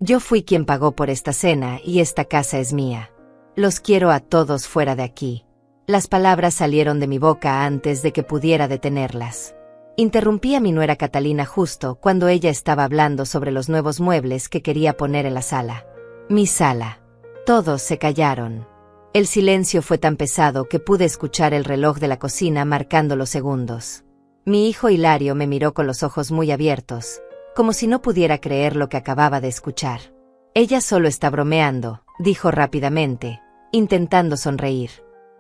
Yo fui quien pagó por esta cena y esta casa es mía. Los quiero a todos fuera de aquí. Las palabras salieron de mi boca antes de que pudiera detenerlas. Interrumpí a mi nuera Catalina justo cuando ella estaba hablando sobre los nuevos muebles que quería poner en la sala. Mi sala. Todos se callaron. El silencio fue tan pesado que pude escuchar el reloj de la cocina marcando los segundos. Mi hijo Hilario me miró con los ojos muy abiertos, como si no pudiera creer lo que acababa de escuchar. Ella solo está bromeando, dijo rápidamente, intentando sonreír.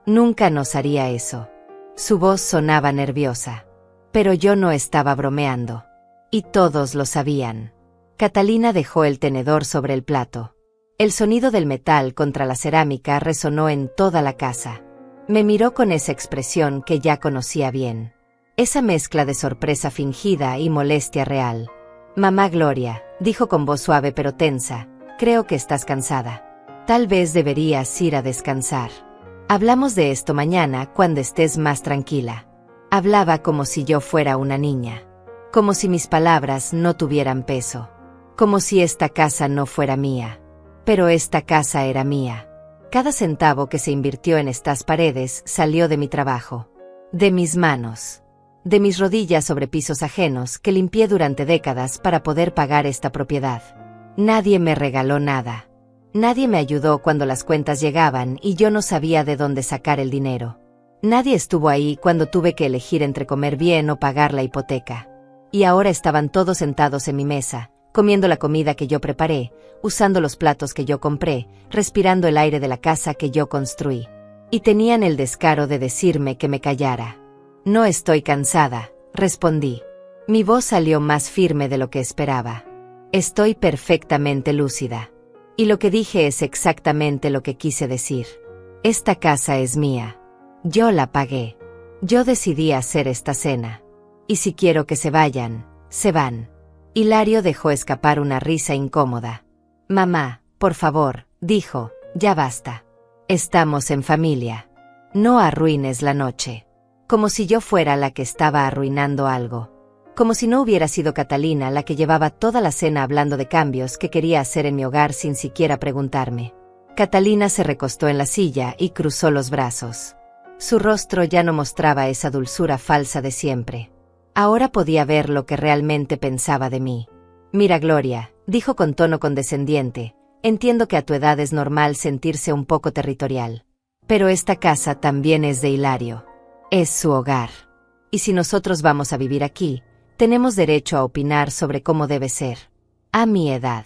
Nunca nos haría eso. Su voz sonaba nerviosa. Pero yo no estaba bromeando. Y todos lo sabían. Catalina dejó el tenedor sobre el plato. El sonido del metal contra la cerámica resonó en toda la casa. Me miró con esa expresión que ya conocía bien. Esa mezcla de sorpresa fingida y molestia real. Mamá Gloria, dijo con voz suave pero tensa, creo que estás cansada. Tal vez deberías ir a descansar. Hablamos de esto mañana cuando estés más tranquila. Hablaba como si yo fuera una niña. Como si mis palabras no tuvieran peso. Como si esta casa no fuera mía. Pero esta casa era mía. Cada centavo que se invirtió en estas paredes salió de mi trabajo. De mis manos. De mis rodillas sobre pisos ajenos que limpié durante décadas para poder pagar esta propiedad. Nadie me regaló nada. Nadie me ayudó cuando las cuentas llegaban y yo no sabía de dónde sacar el dinero. Nadie estuvo ahí cuando tuve que elegir entre comer bien o pagar la hipoteca. Y ahora estaban todos sentados en mi mesa, comiendo la comida que yo preparé, usando los platos que yo compré, respirando el aire de la casa que yo construí. Y tenían el descaro de decirme que me callara. No estoy cansada, respondí. Mi voz salió más firme de lo que esperaba. Estoy perfectamente lúcida. Y lo que dije es exactamente lo que quise decir. Esta casa es mía. Yo la pagué. Yo decidí hacer esta cena. Y si quiero que se vayan, se van. Hilario dejó escapar una risa incómoda. Mamá, por favor, dijo, ya basta. Estamos en familia. No arruines la noche. Como si yo fuera la que estaba arruinando algo. Como si no hubiera sido Catalina la que llevaba toda la cena hablando de cambios que quería hacer en mi hogar sin siquiera preguntarme. Catalina se recostó en la silla y cruzó los brazos. Su rostro ya no mostraba esa dulzura falsa de siempre. Ahora podía ver lo que realmente pensaba de mí. Mira, Gloria, dijo con tono condescendiente, entiendo que a tu edad es normal sentirse un poco territorial. Pero esta casa también es de Hilario. Es su hogar. Y si nosotros vamos a vivir aquí, tenemos derecho a opinar sobre cómo debe ser. A mi edad.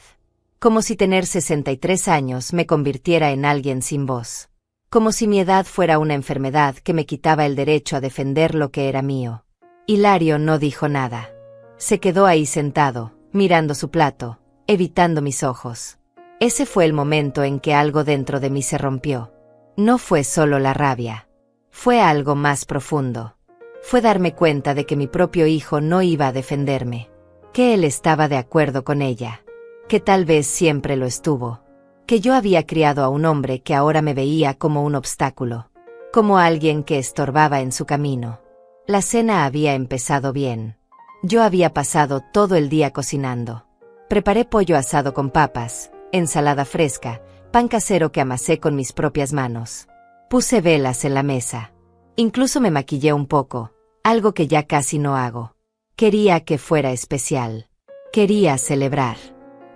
Como si tener 63 años me convirtiera en alguien sin voz. Como si mi edad fuera una enfermedad que me quitaba el derecho a defender lo que era mío. Hilario no dijo nada. Se quedó ahí sentado, mirando su plato, evitando mis ojos. Ese fue el momento en que algo dentro de mí se rompió. No fue solo la rabia. Fue algo más profundo. Fue darme cuenta de que mi propio hijo no iba a defenderme. Que él estaba de acuerdo con ella. Que tal vez siempre lo estuvo. Que yo había criado a un hombre que ahora me veía como un obstáculo. Como alguien que estorbaba en su camino. La cena había empezado bien. Yo había pasado todo el día cocinando. Preparé pollo asado con papas, ensalada fresca, pan casero que amasé con mis propias manos. Puse velas en la mesa. Incluso me maquillé un poco, algo que ya casi no hago. Quería que fuera especial. Quería celebrar.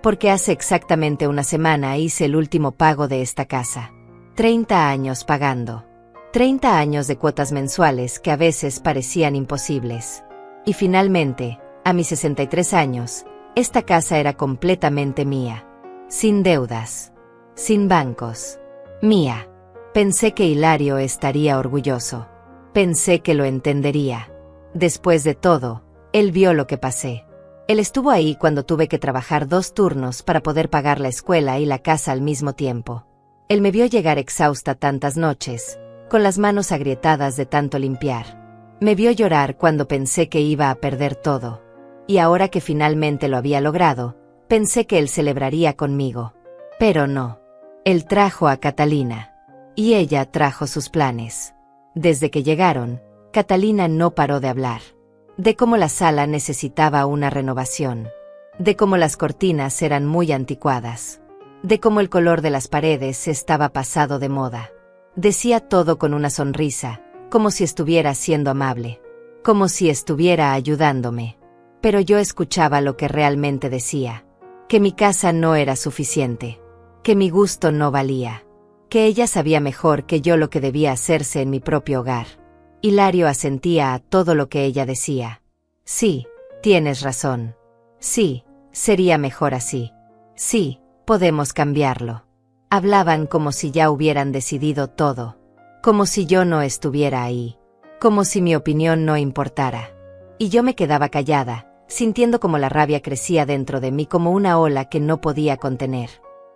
Porque hace exactamente una semana hice el último pago de esta casa. 30 años pagando. 30 años de cuotas mensuales que a veces parecían imposibles. Y finalmente, a mis 63 años, esta casa era completamente mía. Sin deudas. Sin bancos. Mía. Pensé que Hilario estaría orgulloso. Pensé que lo entendería. Después de todo, él vio lo que pasé. Él estuvo ahí cuando tuve que trabajar 2 turnos para poder pagar la escuela y la casa al mismo tiempo. Él me vio llegar exhausta tantas noches, con las manos agrietadas de tanto limpiar. Me vio llorar cuando pensé que iba a perder todo. Y ahora que finalmente lo había logrado, pensé que él celebraría conmigo. Pero no. Él trajo a Catalina. Y ella trajo sus planes. Desde que llegaron, Catalina no paró de hablar. De cómo la sala necesitaba una renovación. de cómo las cortinas eran muy anticuadas, de cómo el color de las paredes estaba pasado de moda. Decía todo con una sonrisa, como si estuviera siendo amable, como si estuviera ayudándome. Pero yo escuchaba lo que realmente decía, que mi casa no era suficiente, que mi gusto no valía, que ella sabía mejor que yo lo que debía hacerse en mi propio hogar. Hilario asentía a todo lo que ella decía. Sí, tienes razón. Sí, sería mejor así. Sí, podemos cambiarlo. Hablaban como si ya hubieran decidido todo, como si yo no estuviera ahí, como si mi opinión no importara. Y yo me quedaba callada, sintiendo como la rabia crecía dentro de mí como una ola que no podía contener.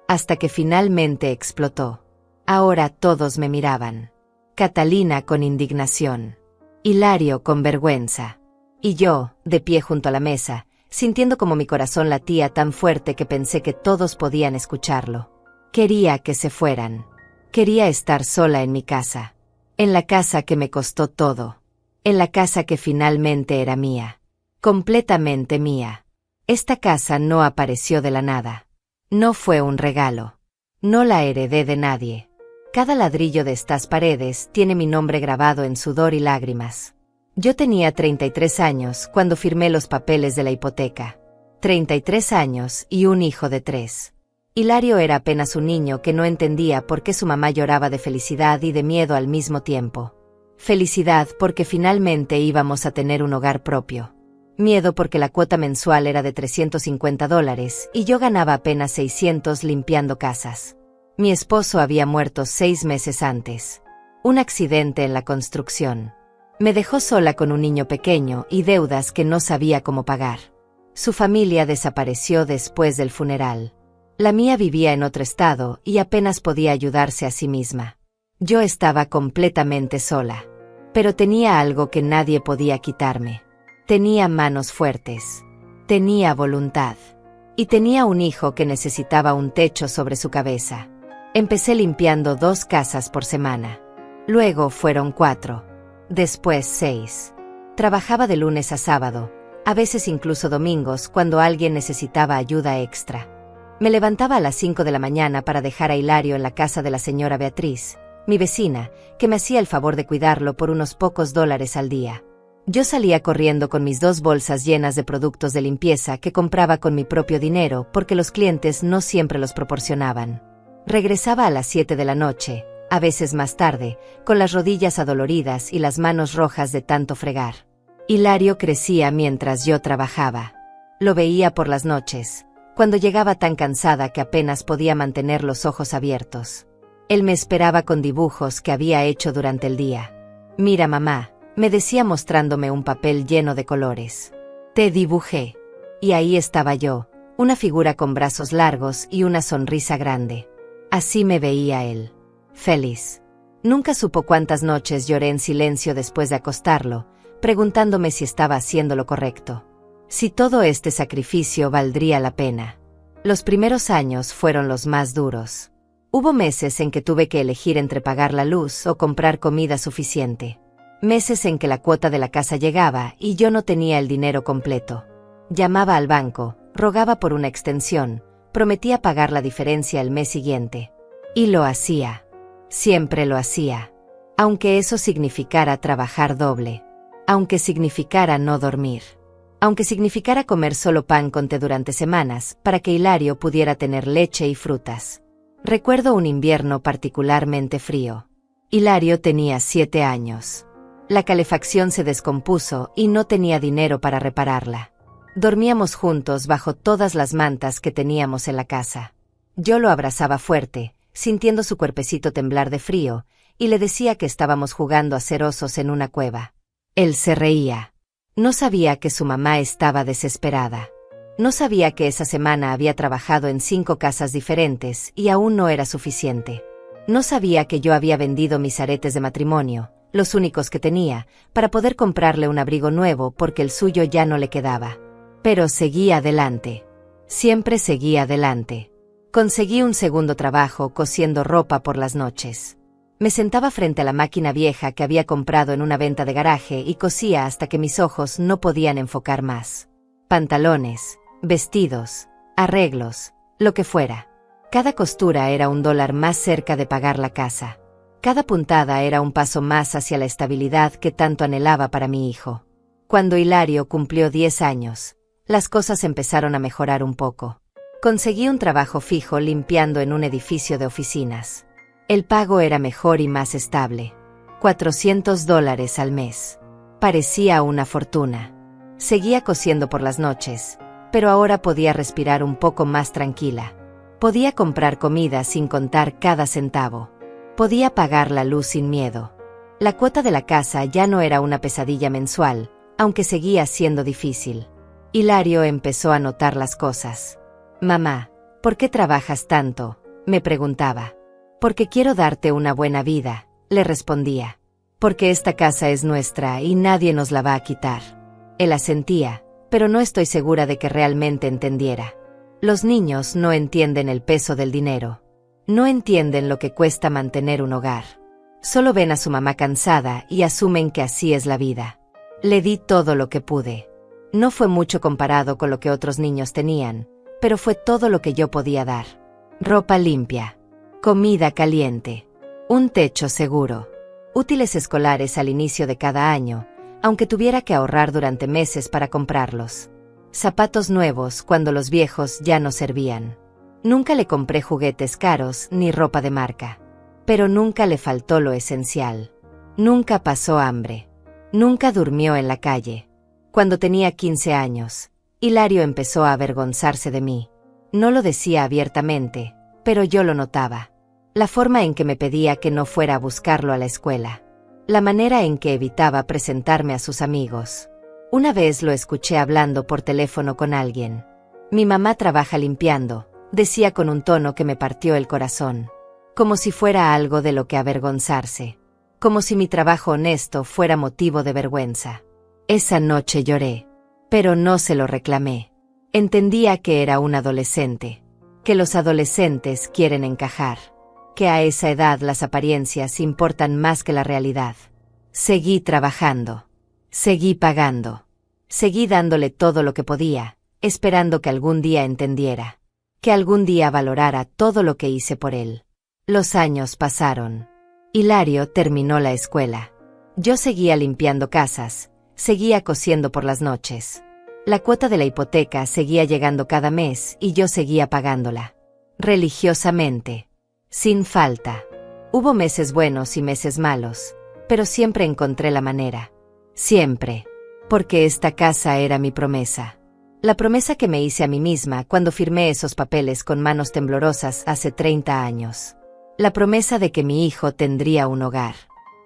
Hasta que finalmente explotó. Ahora todos me miraban. Catalina con indignación. Hilario con vergüenza. Y yo, de pie junto a la mesa, sintiendo como mi corazón latía tan fuerte que pensé que todos podían escucharlo. Quería que se fueran. Quería estar sola en mi casa. En la casa que me costó todo. En la casa que finalmente era mía. Completamente mía. Esta casa no apareció de la nada. No fue un regalo. No la heredé de nadie. Cada ladrillo de estas paredes tiene mi nombre grabado en sudor y lágrimas. Yo tenía 33 años cuando firmé los papeles de la hipoteca. 33 años y un hijo de 3. Hilario era apenas un niño que no entendía por qué su mamá lloraba de felicidad y de miedo al mismo tiempo. Felicidad porque finalmente íbamos a tener un hogar propio. Miedo porque la cuota mensual era de $350 y yo ganaba apenas 600 limpiando casas. Mi esposo había muerto 6 meses antes. Un accidente en la construcción. Me dejó sola con un niño pequeño y deudas que no sabía cómo pagar. Su familia desapareció después del funeral. La mía vivía en otro estado y apenas podía ayudarse a sí misma. Yo estaba completamente sola. Pero tenía algo que nadie podía quitarme. Tenía manos fuertes. Tenía voluntad. Y tenía un hijo que necesitaba un techo sobre su cabeza. Empecé limpiando 2 casas por semana. Luego fueron 4. Después 6. Trabajaba de lunes a sábado, a veces incluso domingos cuando alguien necesitaba ayuda extra. Me levantaba a las 5 de la mañana para dejar a Hilario en la casa de la señora Beatriz, mi vecina, que me hacía el favor de cuidarlo por unos pocos dólares al día. Yo salía corriendo con mis 2 bolsas llenas de productos de limpieza que compraba con mi propio dinero porque los clientes no siempre los proporcionaban. Regresaba a las 7 de la noche, a veces más tarde, con las rodillas adoloridas y las manos rojas de tanto fregar. Hilario crecía mientras yo trabajaba. Lo veía por las noches, cuando llegaba tan cansada que apenas podía mantener los ojos abiertos. Él me esperaba con dibujos que había hecho durante el día. «Mira, mamá», me decía mostrándome un papel lleno de colores. «Te dibujé». Y ahí estaba yo, una figura con brazos largos y una sonrisa grande. Así me veía él. Feliz. Nunca supo cuántas noches lloré en silencio después de acostarlo, preguntándome si estaba haciendo lo correcto. Si todo este sacrificio valdría la pena. Los primeros años fueron los más duros. Hubo meses en que tuve que elegir entre pagar la luz o comprar comida suficiente. Meses en que la cuota de la casa llegaba y yo no tenía el dinero completo. Llamaba al banco, rogaba por una extensión, prometía pagar la diferencia el mes siguiente. Y lo hacía. Siempre lo hacía. Aunque eso significara trabajar doble. Aunque significara no dormir. Aunque significara comer solo pan con té durante semanas, para que Hilario pudiera tener leche y frutas. Recuerdo un invierno particularmente frío. Hilario tenía 7 años. La calefacción se descompuso y no tenía dinero para repararla. Dormíamos juntos bajo todas las mantas que teníamos en la casa. Yo lo abrazaba fuerte, sintiendo su cuerpecito temblar de frío, y le decía que estábamos jugando a ser osos en una cueva. Él se reía. No sabía que su mamá estaba desesperada. No sabía que esa semana había trabajado en 5 casas diferentes y aún no era suficiente. No sabía que yo había vendido mis aretes de matrimonio, los únicos que tenía, para poder comprarle un abrigo nuevo porque el suyo ya no le quedaba. Pero seguía adelante. Siempre seguía adelante. Conseguí un segundo trabajo cosiendo ropa por las noches. Me sentaba frente a la máquina vieja que había comprado en una venta de garaje y cosía hasta que mis ojos no podían enfocar más. Pantalones, vestidos, arreglos, lo que fuera. Cada costura era $1 más cerca de pagar la casa. Cada puntada era un paso más hacia la estabilidad que tanto anhelaba para mi hijo. Cuando Hilario cumplió 10 años, las cosas empezaron a mejorar un poco. Conseguí un trabajo fijo limpiando en un edificio de oficinas. El pago era mejor y más estable. $400 al mes. Parecía una fortuna. Seguía cosiendo por las noches, pero ahora podía respirar un poco más tranquila. Podía comprar comida sin contar cada centavo. Podía pagar la luz sin miedo. La cuota de la casa ya no era una pesadilla mensual, aunque seguía siendo difícil. Hilario empezó a notar las cosas. «Mamá, ¿por qué trabajas tanto?», me preguntaba. «Porque quiero darte una buena vida», le respondía. «Porque esta casa es nuestra y nadie nos la va a quitar». Él asentía, pero no estoy segura de que realmente entendiera. Los niños no entienden el peso del dinero. No entienden lo que cuesta mantener un hogar. Solo ven a su mamá cansada y asumen que así es la vida. Le di todo lo que pude. No fue mucho comparado con lo que otros niños tenían, pero fue todo lo que yo podía dar. Ropa limpia, comida caliente, un techo seguro, útiles escolares al inicio de cada año, aunque tuviera que ahorrar durante meses para comprarlos. Zapatos nuevos cuando los viejos ya no servían. Nunca le compré juguetes caros ni ropa de marca. Pero nunca le faltó lo esencial. Nunca pasó hambre. Nunca durmió en la calle. Cuando tenía 15 años, Hilario empezó a avergonzarse de mí. No lo decía abiertamente, pero yo lo notaba. La forma en que me pedía que no fuera a buscarlo a la escuela. La manera en que evitaba presentarme a sus amigos. Una vez lo escuché hablando por teléfono con alguien. «Mi mamá trabaja limpiando», decía con un tono que me partió el corazón. Como si fuera algo de lo que avergonzarse. Como si mi trabajo honesto fuera motivo de vergüenza. Esa noche lloré. Pero no se lo reclamé. Entendía que era un adolescente. Que los adolescentes quieren encajar. Que a esa edad las apariencias importan más que la realidad. Seguí trabajando. Seguí pagando. Seguí dándole todo lo que podía, esperando que algún día entendiera. Que algún día valorara todo lo que hice por él. Los años pasaron. Hilario terminó la escuela. Yo seguía limpiando casas, seguía cosiendo por las noches. La cuota de la hipoteca seguía llegando cada mes y yo seguía pagándola. Religiosamente. Sin falta. Hubo meses buenos y meses malos, pero siempre encontré la manera. Siempre. Porque esta casa era mi promesa. La promesa que me hice a mí misma cuando firmé esos papeles con manos temblorosas hace 30 años. La promesa de que mi hijo tendría un hogar.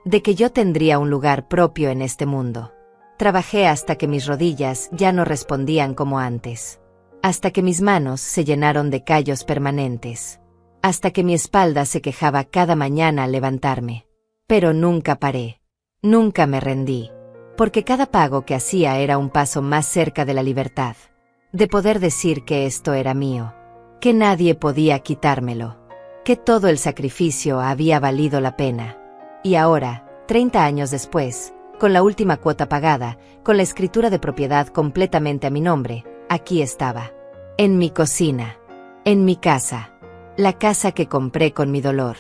De que yo tendría un lugar propio en este mundo. Trabajé hasta que mis rodillas ya no respondían como antes. Hasta que mis manos se llenaron de callos permanentes. Hasta que mi espalda se quejaba cada mañana al levantarme. Pero nunca paré. Nunca me rendí. Porque cada pago que hacía era un paso más cerca de la libertad. De poder decir que esto era mío. Que nadie podía quitármelo. Que todo el sacrificio había valido la pena. Y ahora, 30 años después, con la última cuota pagada, con la escritura de propiedad completamente a mi nombre, aquí estaba. En mi cocina. En mi casa. La casa que compré con mi dolor.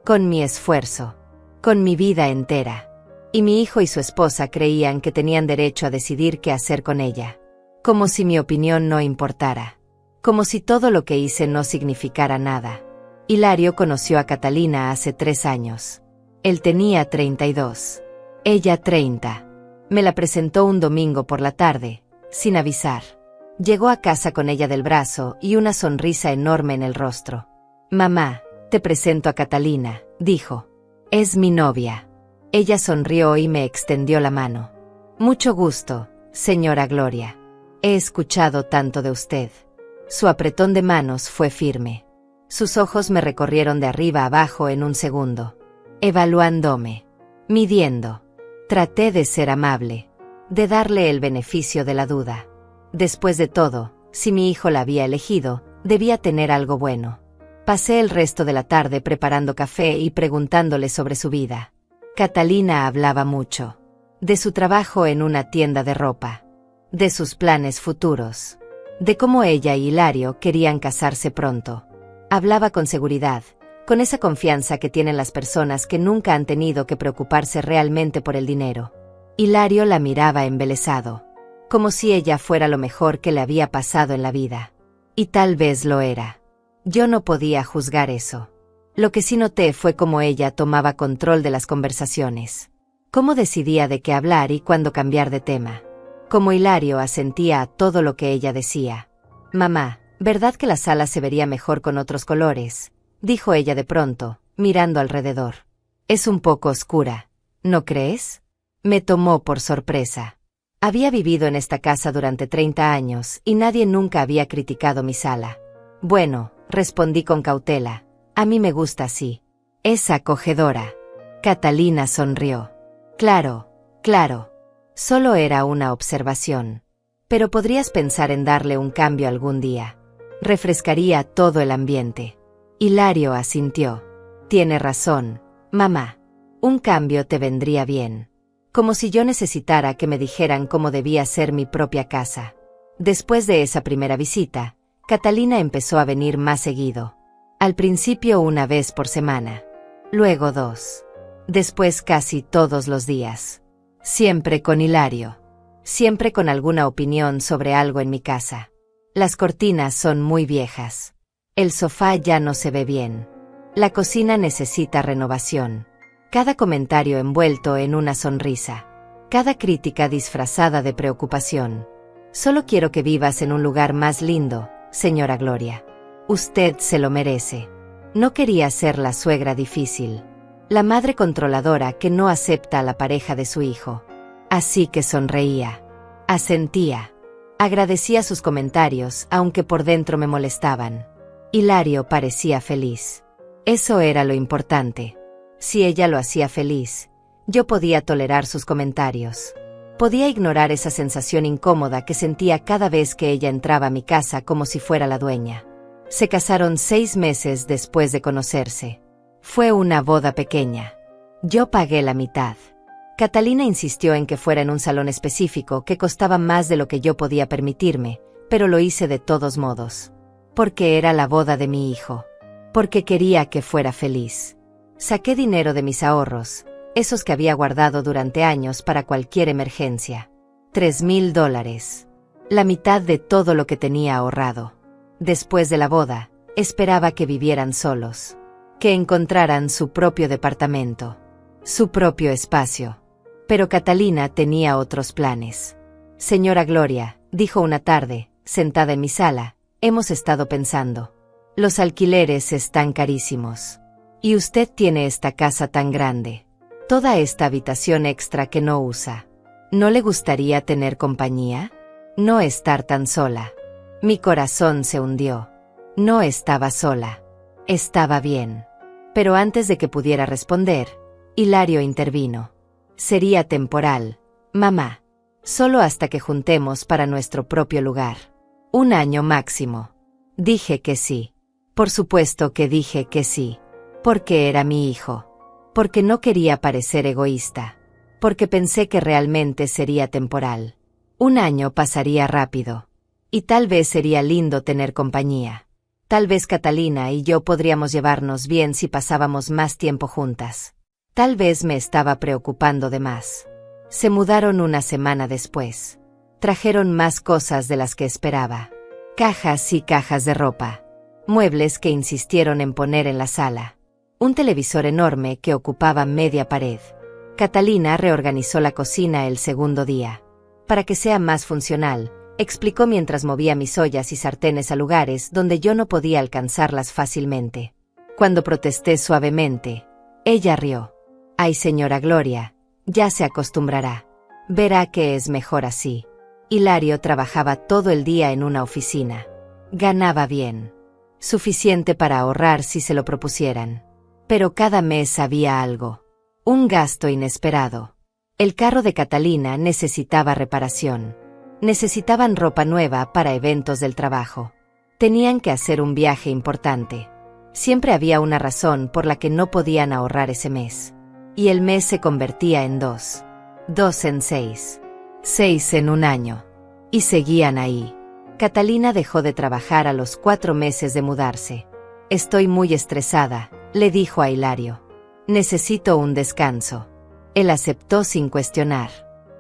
Con mi esfuerzo. Con mi vida entera. Y mi hijo y su esposa creían que tenían derecho a decidir qué hacer con ella. Como si mi opinión no importara. Como si todo lo que hice no significara nada. Hilario conoció a Catalina hace 3 años. Él tenía 32. Ella 30. Me la presentó un domingo por la tarde, sin avisar. Llegó a casa con ella del brazo y una sonrisa enorme en el rostro. «Mamá, te presento a Catalina», dijo. «Es mi novia». Ella sonrió y me extendió la mano. «Mucho gusto, señora Gloria. He escuchado tanto de usted». Su apretón de manos fue firme. Sus ojos me recorrieron de arriba a abajo en un segundo. Evaluándome. Midiendo. Traté de ser amable. De darle el beneficio de la duda. Después de todo, si mi hijo la había elegido, debía tener algo bueno. Pasé el resto de la tarde preparando café y preguntándole sobre su vida. Catalina hablaba mucho. De su trabajo en una tienda de ropa. De sus planes futuros. de cómo ella y Hilario querían casarse pronto. Hablaba con seguridad, con esa confianza que tienen las personas que nunca han tenido que preocuparse realmente por el dinero. Hilario la miraba embelesado, como si ella fuera lo mejor que le había pasado en la vida. Y tal vez lo era. Yo no podía juzgar eso. Lo que sí noté fue cómo ella tomaba control de las conversaciones. Cómo decidía de qué hablar y cuándo cambiar de tema. Cómo Hilario asentía a todo lo que ella decía. «Mamá, ¿verdad que la sala se vería mejor con otros colores?», dijo ella de pronto, mirando alrededor. «Es un poco oscura, ¿no crees?». Me tomó por sorpresa. Había vivido en esta casa durante 30 años y nadie nunca había criticado mi sala. «Bueno», respondí con cautela, «a mí me gusta así. Es acogedora». Catalina sonrió. «Claro, claro. Solo era una observación. Pero podrías pensar en darle un cambio algún día. Refrescaría todo el ambiente». Hilario asintió. «Tiene razón, mamá. Un cambio te vendría bien». Como si yo necesitara que me dijeran cómo debía ser mi propia casa. Después de esa primera visita, Catalina empezó a venir más seguido. Al principio 1 vez por semana. Luego 2. Después casi todos los días. Siempre con Hilario. Siempre con alguna opinión sobre algo en mi casa. Las cortinas son muy viejas. El sofá ya no se ve bien. La cocina necesita renovación. Cada comentario envuelto en una sonrisa. Cada crítica disfrazada de preocupación. «Solo quiero que vivas en un lugar más lindo, señora Gloria. Usted se lo merece». No quería ser la suegra difícil. La madre controladora que no acepta a la pareja de su hijo. Así que sonreía. Asentía. Agradecía sus comentarios, aunque por dentro me molestaban. Hilario parecía feliz. Eso era lo importante. Si ella lo hacía feliz, yo podía tolerar sus comentarios. Podía ignorar esa sensación incómoda que sentía cada vez que ella entraba a mi casa como si fuera la dueña. Se casaron 6 meses después de conocerse. Fue una boda pequeña. Yo pagué la mitad. Catalina insistió en que fuera en un salón específico que costaba más de lo que yo podía permitirme, pero lo hice de todos modos. Porque era la boda de mi hijo. Porque quería que fuera feliz. Saqué dinero de mis ahorros, esos que había guardado durante años para cualquier emergencia. $3,000. La mitad de todo lo que tenía ahorrado. Después de la boda, esperaba que vivieran solos. Que encontraran su propio departamento. Su propio espacio. Pero Catalina tenía otros planes. «Señora Gloria», dijo una tarde, sentada en mi sala, «hemos estado pensando. Los alquileres están carísimos. Y usted tiene esta casa tan grande. Toda esta habitación extra que no usa. ¿No le gustaría tener compañía? No estar tan sola». Mi corazón se hundió. No estaba sola. Estaba bien. Pero antes de que pudiera responder, Hilario intervino. «Sería temporal, mamá. Solo hasta que juntemos para nuestro propio lugar. 1 año máximo». Dije que sí. Por supuesto que dije que sí. Porque era mi hijo. Porque no quería parecer egoísta. Porque pensé que realmente sería temporal. 1 año pasaría rápido. Y tal vez sería lindo tener compañía. Tal vez Catalina y yo podríamos llevarnos bien si pasábamos más tiempo juntas. Tal vez me estaba preocupando de más. Se mudaron 1 semana después. Trajeron más cosas de las que esperaba. Cajas y cajas de ropa. Muebles que insistieron en poner en la sala. Un televisor enorme que ocupaba media pared. Catalina reorganizó la cocina el segundo día. Para que sea más funcional, explicó mientras movía mis ollas y sartenes a lugares donde yo no podía alcanzarlas fácilmente. Cuando protesté suavemente, ella rió. «Ay, señora Gloria, ya se acostumbrará. Verá que es mejor así». Hilario trabajaba todo el día en una oficina. Ganaba bien. Suficiente para ahorrar si se lo propusieran. Pero cada mes había algo. Un gasto inesperado. El carro de Catalina necesitaba reparación. Necesitaban ropa nueva para eventos del trabajo. Tenían que hacer un viaje importante. Siempre había una razón por la que no podían ahorrar ese mes. Y el mes se convertía en 2. 2 en 6. 6 en 1 año. Y seguían ahí. Catalina dejó de trabajar a los 4 meses de mudarse. Estoy muy estresada, le dijo a Hilario. Necesito un descanso. Él aceptó sin cuestionar.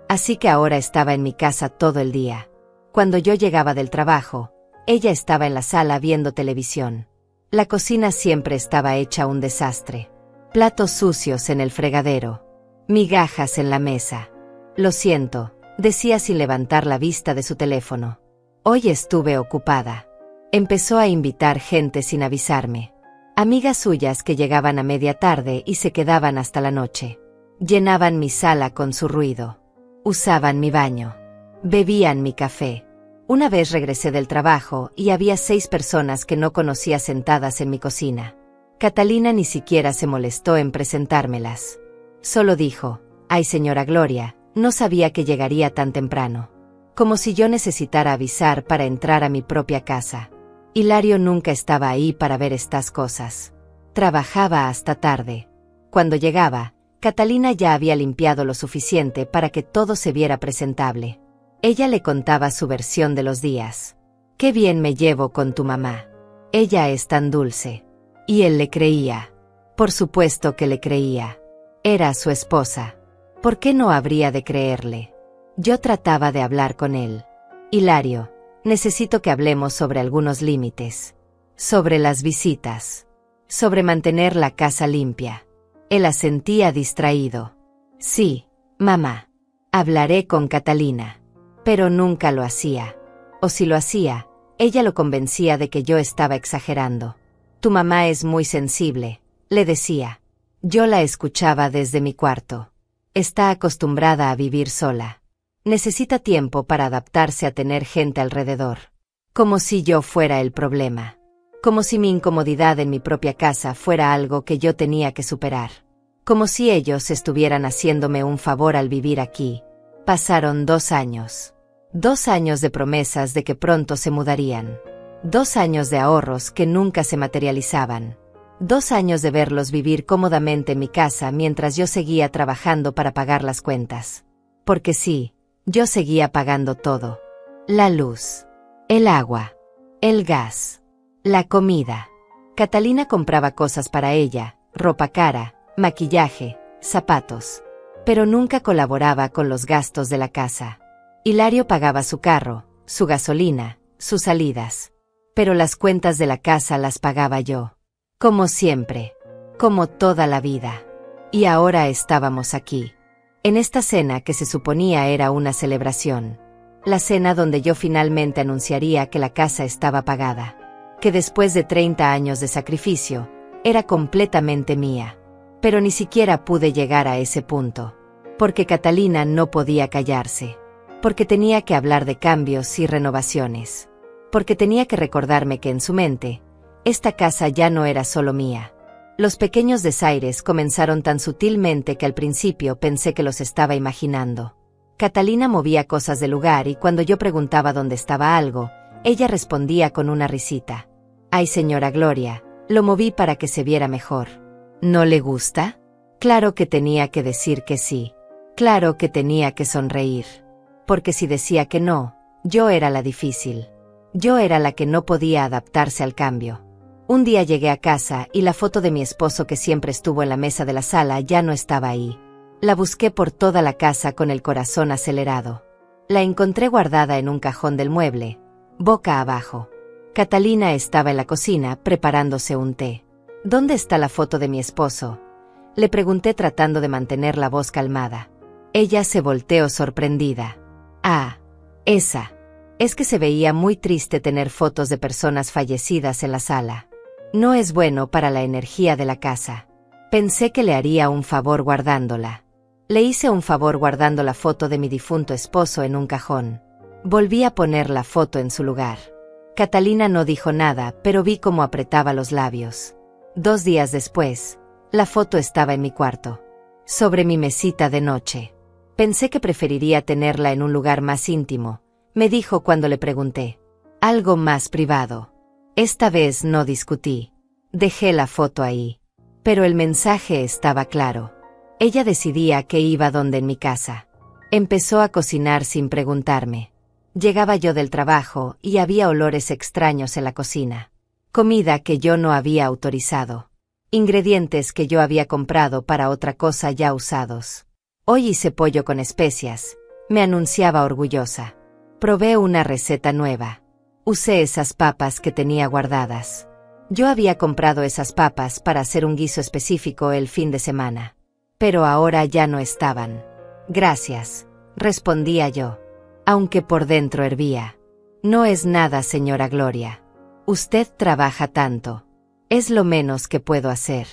Así que ahora estaba en mi casa todo el día. Cuando yo llegaba del trabajo, ella estaba en la sala viendo televisión. La cocina siempre estaba hecha un desastre. Platos sucios en el fregadero. Migajas en la mesa. Lo siento, decía sin levantar la vista de su teléfono. Hoy estuve ocupada. Empezó a invitar gente sin avisarme. Amigas suyas que llegaban a media tarde y se quedaban hasta la noche. Llenaban mi sala con su ruido. Usaban mi baño. Bebían mi café. Una vez regresé del trabajo y había 6 personas que no conocía sentadas en mi cocina. Catalina ni siquiera se molestó en presentármelas. Solo dijo, «Ay, señora Gloria, no sabía que llegaría tan temprano». Como si yo necesitara avisar para entrar a mi propia casa. Hilario nunca estaba ahí para ver estas cosas. Trabajaba hasta tarde. Cuando llegaba, Catalina ya había limpiado lo suficiente para que todo se viera presentable. Ella le contaba su versión de los días. «Qué bien me llevo con tu mamá. Ella es tan dulce». Y él le creía. Por supuesto que le creía. Era su esposa. ¿Por qué no habría de creerle? Yo trataba de hablar con él. «Hilario, necesito que hablemos sobre algunos límites. Sobre las visitas. Sobre mantener la casa limpia». Él asentía distraído. «Sí, mamá. Hablaré con Catalina». Pero nunca lo hacía. O si lo hacía, ella lo convencía de que yo estaba exagerando. «Tu mamá es muy sensible», le decía. Yo la escuchaba desde mi cuarto. «Está acostumbrada a vivir sola. Necesita tiempo para adaptarse a tener gente alrededor». Como si yo fuera el problema. Como si mi incomodidad en mi propia casa fuera algo que yo tenía que superar. Como si ellos estuvieran haciéndome un favor al vivir aquí. Pasaron 2 años. 2 años de promesas de que pronto se mudarían. 2 años de ahorros que nunca se materializaban. 2 años de verlos vivir cómodamente en mi casa mientras yo seguía trabajando para pagar las cuentas. Porque sí, yo seguía pagando todo. La luz. El agua. El gas. La comida. Catalina compraba cosas para ella, ropa cara, maquillaje, zapatos. Pero nunca colaboraba con los gastos de la casa. Hilario pagaba su carro, su gasolina, sus salidas. Pero las cuentas de la casa las pagaba yo. Como siempre. Como toda la vida. Y ahora estábamos aquí. En esta cena que se suponía era una celebración. La cena donde yo finalmente anunciaría que la casa estaba pagada. Que después de 30 años de sacrificio, era completamente mía. Pero ni siquiera pude llegar a ese punto. Porque Catalina no podía callarse. Porque tenía que hablar de cambios y renovaciones. Porque tenía que recordarme que en su mente, esta casa ya no era solo mía. Los pequeños desaires comenzaron tan sutilmente que al principio pensé que los estaba imaginando. Catalina movía cosas del lugar y cuando yo preguntaba dónde estaba algo, ella respondía con una risita. «Ay, señora Gloria, lo moví para que se viera mejor». ¿No le gusta? Claro que tenía que decir que sí. Claro que tenía que sonreír. Porque si decía que no, yo era la difícil. Yo era la que no podía adaptarse al cambio. Un día llegué a casa y la foto de mi esposo que siempre estuvo en la mesa de la sala ya no estaba ahí. La busqué por toda la casa con el corazón acelerado. La encontré guardada en un cajón del mueble, boca abajo. Catalina estaba en la cocina preparándose un té. «¿Dónde está la foto de mi esposo?», le pregunté tratando de mantener la voz calmada. Ella se volteó sorprendida. «Ah, esa. Es que se veía muy triste tener fotos de personas fallecidas en la sala. No es bueno para la energía de la casa. Pensé que le haría un favor guardándola. Le hice un favor guardando la foto de mi difunto esposo en un cajón. Volví a poner la foto en su lugar. Catalina no dijo nada, pero vi cómo apretaba los labios. 2 días después, la foto estaba en mi cuarto, sobre mi mesita de noche. Pensé que preferiría tenerla en un lugar más íntimo, me dijo cuando le pregunté. Algo más privado. Esta vez no discutí. Dejé la foto ahí. Pero el mensaje estaba claro. Ella decidía que iba donde en mi casa. Empezó a cocinar sin preguntarme. Llegaba yo del trabajo y había olores extraños en la cocina. Comida que yo no había autorizado. Ingredientes que yo había comprado para otra cosa ya usados. Hoy hice pollo con especias, me anunciaba orgullosa. Probé una receta nueva. Usé esas papas que tenía guardadas. Yo había comprado esas papas para hacer un guiso específico el fin de semana. Pero ahora ya no estaban. Gracias, respondía yo, aunque por dentro hervía. No es nada, señora Gloria. Usted trabaja tanto. Es lo menos que puedo hacer.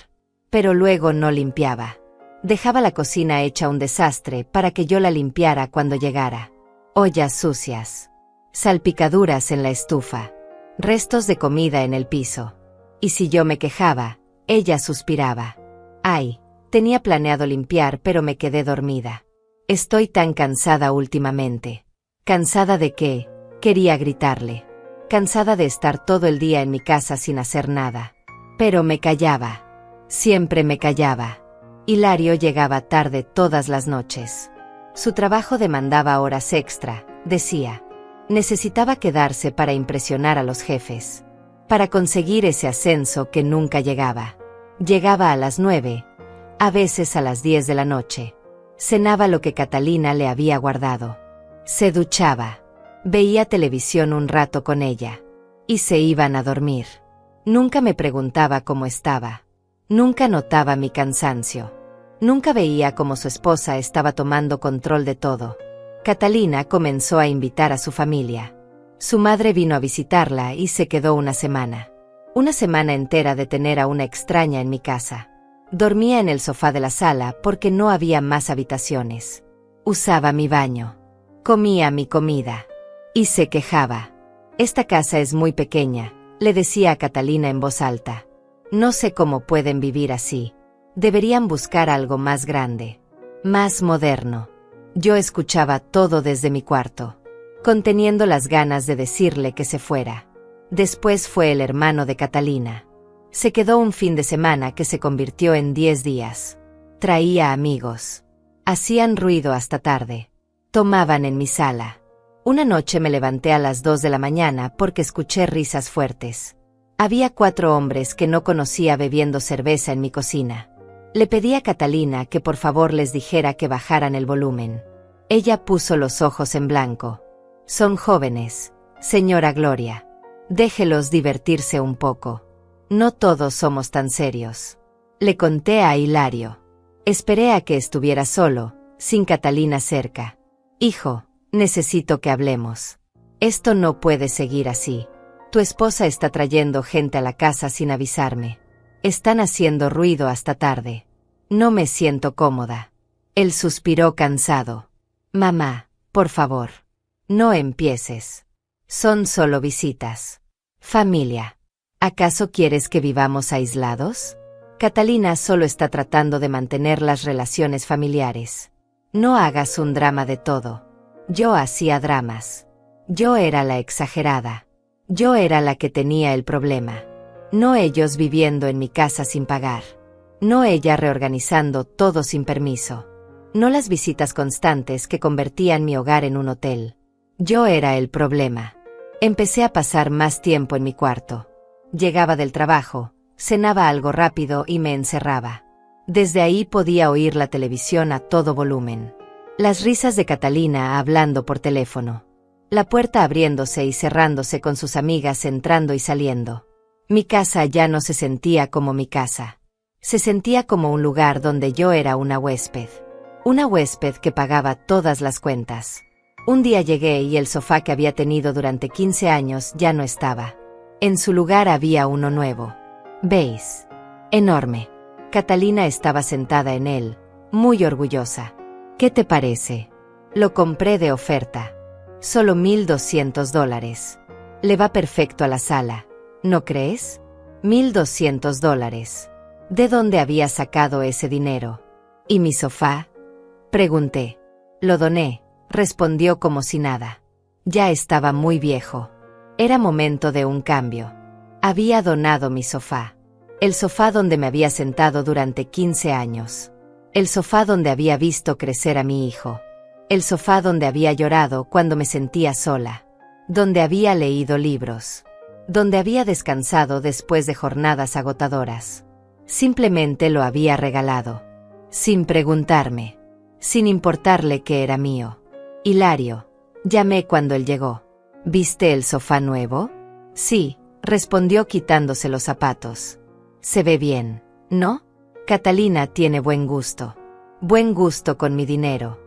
Pero luego no limpiaba. Dejaba la cocina hecha un desastre para que yo la limpiara cuando llegara. Ollas sucias. Salpicaduras en la estufa. Restos de comida en el piso. Y si yo me quejaba, ella suspiraba. Ay, tenía planeado limpiar, pero me quedé dormida. Estoy tan cansada últimamente. ¿Cansada de qué? Quería gritarle. Cansada de estar todo el día en mi casa sin hacer nada. Pero me callaba. Siempre me callaba. Hilario llegaba tarde todas las noches. Su trabajo demandaba horas extra, decía. Necesitaba quedarse para impresionar a los jefes. Para conseguir ese ascenso que nunca llegaba. Llegaba a las 9, a veces a las 10 de la noche. Cenaba lo que Catalina le había guardado. Se duchaba. Veía televisión un rato con ella. Y se iban a dormir. Nunca me preguntaba cómo estaba. Nunca notaba mi cansancio. Nunca veía cómo su esposa estaba tomando control de todo. Catalina comenzó a invitar a su familia. Su madre vino a visitarla y se quedó una semana. Una semana entera de tener a una extraña en mi casa. Dormía en el sofá de la sala porque no había más habitaciones. Usaba mi baño. Comía mi comida. Y se quejaba. Esta casa es muy pequeña, le decía a Catalina en voz alta. No sé cómo pueden vivir así. Deberían buscar algo más grande. Más moderno. Yo escuchaba todo desde mi cuarto, conteniendo las ganas de decirle que se fuera. Después fue el hermano de Catalina. Se quedó un fin de semana que se convirtió en 10 días. Traía amigos. Hacían ruido hasta tarde. Tomaban en mi sala. Una noche me levanté a las 2 de la mañana porque escuché risas fuertes. Había 4 hombres que no conocía bebiendo cerveza en mi cocina. Le pedí a Catalina que por favor les dijera que bajaran el volumen. Ella puso los ojos en blanco. Son jóvenes, señora Gloria. Déjelos divertirse un poco. No todos somos tan serios. Le conté a Hilario. Esperé a que estuviera solo, sin Catalina cerca. Hijo, necesito que hablemos. Esto no puede seguir así. Tu esposa está trayendo gente a la casa sin avisarme. Están haciendo ruido hasta tarde. No me siento cómoda. Él suspiró cansado. Mamá, por favor. No empieces. Son solo visitas. Familia. ¿Acaso quieres que vivamos aislados? Catalina solo está tratando de mantener las relaciones familiares. No hagas un drama de todo. Yo hacía dramas. Yo era la exagerada. Yo era la que tenía el problema. No ellos viviendo en mi casa sin pagar. No ella reorganizando todo sin permiso. No las visitas constantes que convertían mi hogar en un hotel. Yo era el problema. Empecé a pasar más tiempo en mi cuarto. Llegaba del trabajo, cenaba algo rápido y me encerraba. Desde ahí podía oír la televisión a todo volumen. Las risas de Catalina hablando por teléfono. La puerta abriéndose y cerrándose con sus amigas entrando y saliendo. Mi casa ya no se sentía como mi casa. Se sentía como un lugar donde yo era una huésped. Una huésped que pagaba todas las cuentas. Un día llegué y el sofá que había tenido durante 15 años ya no estaba. En su lugar había uno nuevo. ¿Veis? Enorme. Catalina estaba sentada en él, muy orgullosa. ¿Qué te parece? Lo compré de oferta. Solo $1,200. Le va perfecto a la sala, ¿no crees? $1,200. ¿De dónde había sacado ese dinero? ¿Y mi sofá? Pregunté. Lo doné, respondió como si nada. Ya estaba muy viejo. Era momento de un cambio. Había donado mi sofá. El sofá donde me había sentado durante 15 años. El sofá donde había visto crecer a mi hijo. El sofá donde había llorado cuando me sentía sola. Donde había leído libros. Donde había descansado después de jornadas agotadoras. Simplemente lo había regalado. Sin preguntarme. Sin importarle que era mío. Hilario. Llamé cuando él llegó. ¿Viste el sofá nuevo? Sí, respondió quitándose los zapatos. Se ve bien, ¿no? Catalina tiene buen gusto. Buen gusto con mi dinero.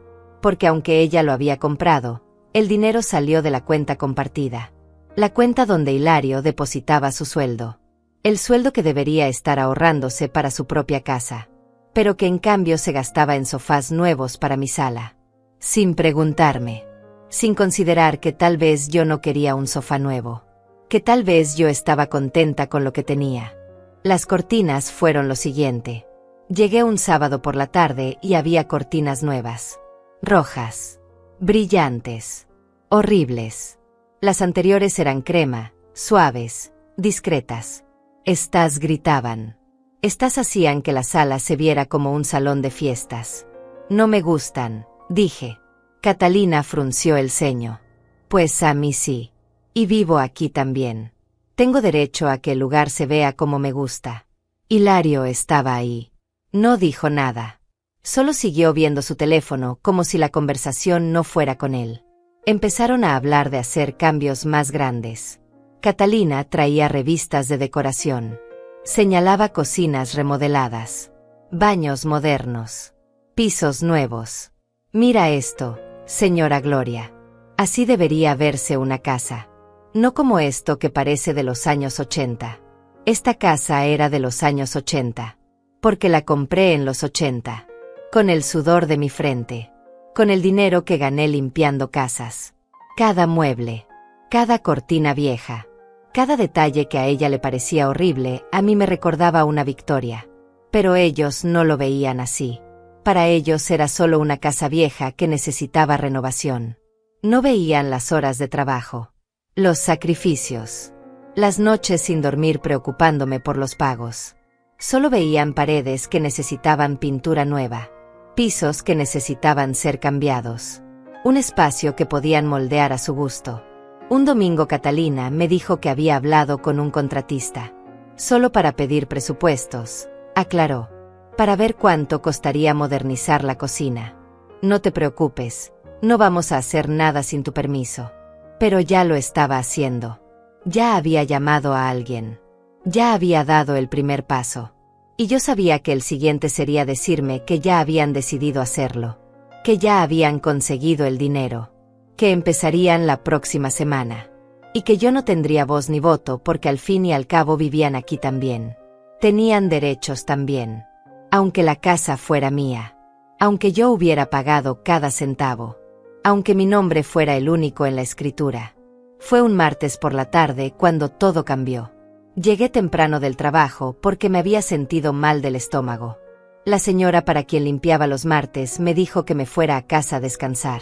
Porque aunque ella lo había comprado, el dinero salió de la cuenta compartida. La cuenta donde Hilario depositaba su sueldo. El sueldo que debería estar ahorrándose para su propia casa. Pero que en cambio se gastaba en sofás nuevos para mi sala. Sin preguntarme. Sin considerar que tal vez yo no quería un sofá nuevo. Que tal vez yo estaba contenta con lo que tenía. Las cortinas fueron lo siguiente. Llegué un sábado por la tarde y había cortinas nuevas. Rojas. Brillantes. Horribles. Las anteriores eran crema, suaves, discretas. Estas gritaban. Estas hacían que la sala se viera como un salón de fiestas. No me gustan, dije. Catalina frunció el ceño. Pues a mí sí. Y vivo aquí también. Tengo derecho a que el lugar se vea como me gusta. Hilario estaba ahí. No dijo nada. Solo siguió viendo su teléfono como si la conversación no fuera con él. Empezaron a hablar de hacer cambios más grandes. Catalina traía revistas de decoración. Señalaba cocinas remodeladas. Baños modernos. Pisos nuevos. Mira esto, señora Gloria. Así debería verse una casa. No como esto que parece de los años 80. Esta casa era de los años 80. Porque la compré en los 80. Con el sudor de mi frente. Con el dinero que gané limpiando casas. Cada mueble. Cada cortina vieja. Cada detalle que a ella le parecía horrible, a mí me recordaba una victoria. Pero ellos no lo veían así. Para ellos era solo una casa vieja que necesitaba renovación. No veían las horas de trabajo. Los sacrificios. Las noches sin dormir preocupándome por los pagos. Solo veían paredes que necesitaban pintura nueva. Pisos que necesitaban ser cambiados. Un espacio que podían moldear a su gusto. Un domingo Catalina me dijo que había hablado con un contratista. Solo para pedir presupuestos, aclaró. Para ver cuánto costaría modernizar la cocina. No te preocupes, no vamos a hacer nada sin tu permiso. Pero ya lo estaba haciendo. Ya había llamado a alguien. Ya había dado el primer paso. Y yo sabía que el siguiente sería decirme que ya habían decidido hacerlo. Que ya habían conseguido el dinero. Que empezarían la próxima semana. Y que yo no tendría voz ni voto porque al fin y al cabo vivían aquí también. Tenían derechos también. Aunque la casa fuera mía. Aunque yo hubiera pagado cada centavo. Aunque mi nombre fuera el único en la escritura. Fue un martes por la tarde cuando todo cambió. Llegué temprano del trabajo porque me había sentido mal del estómago. La señora para quien limpiaba los martes me dijo que me fuera a casa a descansar.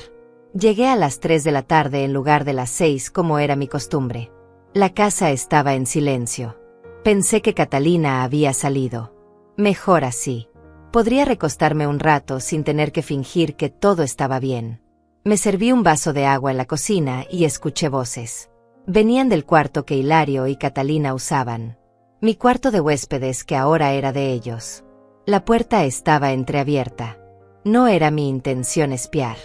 Llegué a las 3 de la tarde en lugar de las 6 como era mi costumbre. La casa estaba en silencio. Pensé que Catalina había salido. Mejor así. Podría recostarme un rato sin tener que fingir que todo estaba bien. Me serví un vaso de agua en la cocina y escuché voces. Venían del cuarto que Hilario y Catalina usaban. Mi cuarto de huéspedes que ahora era de ellos. La puerta estaba entreabierta. No era mi intención espiar.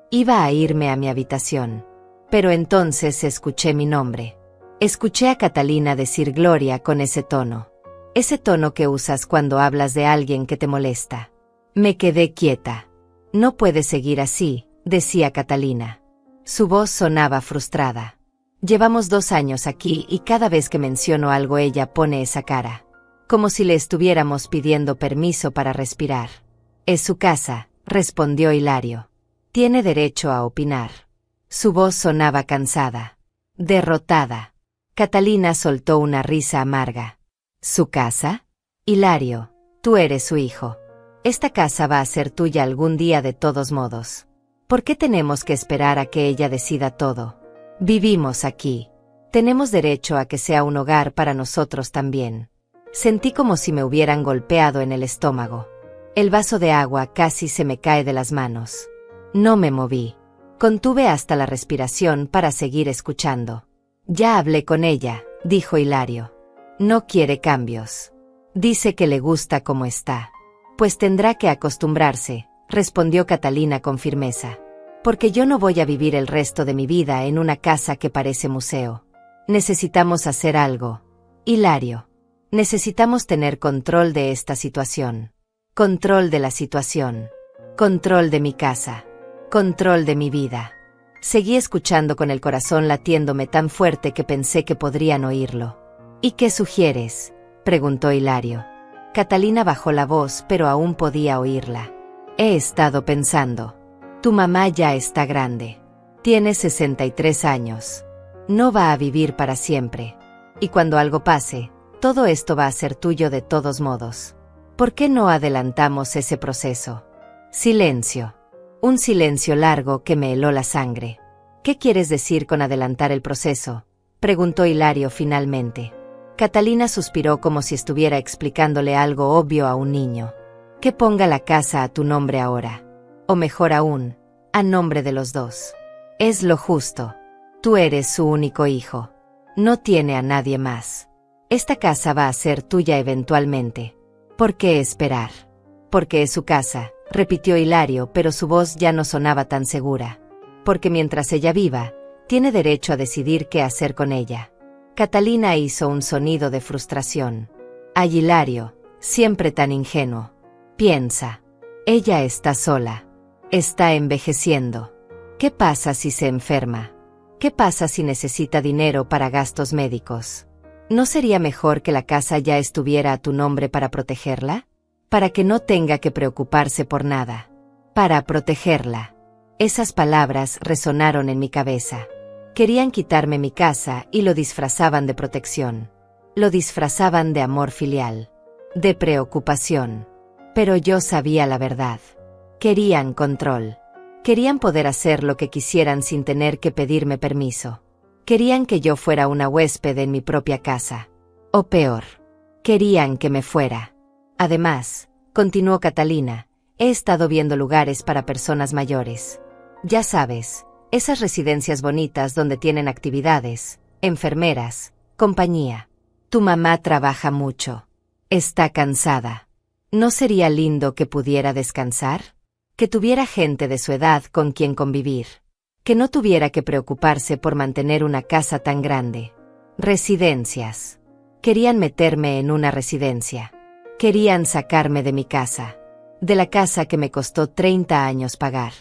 Iba a irme a mi habitación. Pero entonces escuché mi nombre. Escuché a Catalina decir Gloria con ese tono. Ese tono que usas cuando hablas de alguien que te molesta. Me quedé quieta. No puedes seguir así, decía Catalina. Su voz sonaba frustrada. Llevamos 2 años aquí y cada vez que menciono algo ella pone esa cara. Como si le estuviéramos pidiendo permiso para respirar. Es su casa, respondió Hilario. Tiene derecho a opinar. Su voz sonaba cansada. Derrotada. Catalina soltó una risa amarga. ¿Su casa? Hilario, tú eres su hijo. Esta casa va a ser tuya algún día de todos modos. ¿Por qué tenemos que esperar a que ella decida todo? Vivimos aquí. Tenemos derecho a que sea un hogar para nosotros también. Sentí como si me hubieran golpeado en el estómago. El vaso de agua casi se me cae de las manos. No me moví. Contuve hasta la respiración para seguir escuchando. Ya hablé con ella, dijo Hilario. No quiere cambios. Dice que le gusta como está. Pues tendrá que acostumbrarse, respondió Catalina con firmeza. Porque yo no voy a vivir el resto de mi vida en una casa que parece museo. Necesitamos hacer algo. Hilario. Necesitamos tener control de esta situación. Control de la situación. Control de mi casa. Control de mi vida. Seguí escuchando con el corazón latiéndome tan fuerte que pensé que podrían oírlo. ¿Y qué sugieres?, preguntó Hilario. Catalina bajó la voz, pero aún podía oírla. He estado pensando. Tu mamá ya está grande. Tiene 63 años. No va a vivir para siempre. Y cuando algo pase, todo esto va a ser tuyo de todos modos. ¿Por qué no adelantamos ese proceso? Silencio. Un silencio largo que me heló la sangre. ¿Qué quieres decir con adelantar el proceso?, preguntó Hilario finalmente. Catalina suspiró como si estuviera explicándole algo obvio a un niño. Que ponga la casa a tu nombre ahora. O mejor aún, a nombre de los dos. Es lo justo. Tú eres su único hijo. No tiene a nadie más. Esta casa va a ser tuya eventualmente. ¿Por qué esperar? Porque es su casa, repitió Hilario, pero su voz ya no sonaba tan segura. Porque mientras ella viva, tiene derecho a decidir qué hacer con ella. Catalina hizo un sonido de frustración. Ay, Hilario, siempre tan ingenuo. Piensa. Ella está sola. Está envejeciendo. ¿Qué pasa si se enferma? ¿Qué pasa si necesita dinero para gastos médicos? ¿No sería mejor que la casa ya estuviera a tu nombre para protegerla? Para que no tenga que preocuparse por nada. Para protegerla. Esas palabras resonaron en mi cabeza. Querían quitarme mi casa y lo disfrazaban de protección. Lo disfrazaban de amor filial. De preocupación. Pero yo sabía la verdad. Querían control. Querían poder hacer lo que quisieran sin tener que pedirme permiso. Querían que yo fuera una huésped en mi propia casa. O peor. Querían que me fuera. Además, continuó Catalina, he estado viendo lugares para personas mayores. Ya sabes, esas residencias bonitas donde tienen actividades, enfermeras, compañía. Tu mamá trabaja mucho. Está cansada. ¿No sería lindo que pudiera descansar? Que tuviera gente de su edad con quien convivir. Que no tuviera que preocuparse por mantener una casa tan grande. Residencias. Querían meterme en una residencia. Querían sacarme de mi casa. De la casa que me costó 30 años pagar.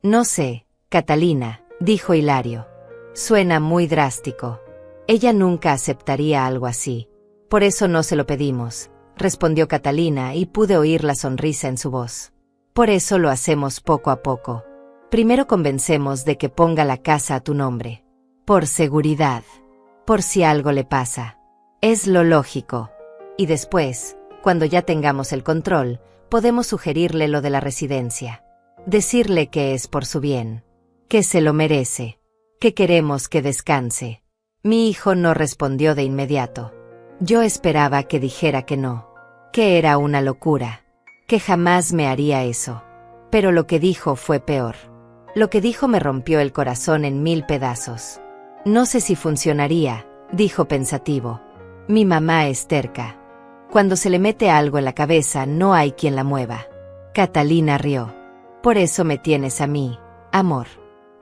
No sé, Catalina, dijo Hilario. Suena muy drástico. Ella nunca aceptaría algo así. Por eso no se lo pedimos, respondió Catalina y pude oír la sonrisa en su voz. Por eso lo hacemos poco a poco. Primero convencemos de que ponga la casa a tu nombre. Por seguridad. Por si algo le pasa. Es lo lógico. Y después, cuando ya tengamos el control, podemos sugerirle lo de la residencia. Decirle que es por su bien. Que se lo merece. Que queremos que descanse. Mi hijo no respondió de inmediato. Yo esperaba que dijera que no. Que era una locura. Que jamás me haría eso. Pero lo que dijo fue peor. Lo que dijo me rompió el corazón en 1000 pedazos. No sé si funcionaría, dijo pensativo. Mi mamá es terca. Cuando se le mete algo en la cabeza no hay quien la mueva. Catalina rió. Por eso me tienes a mí, amor.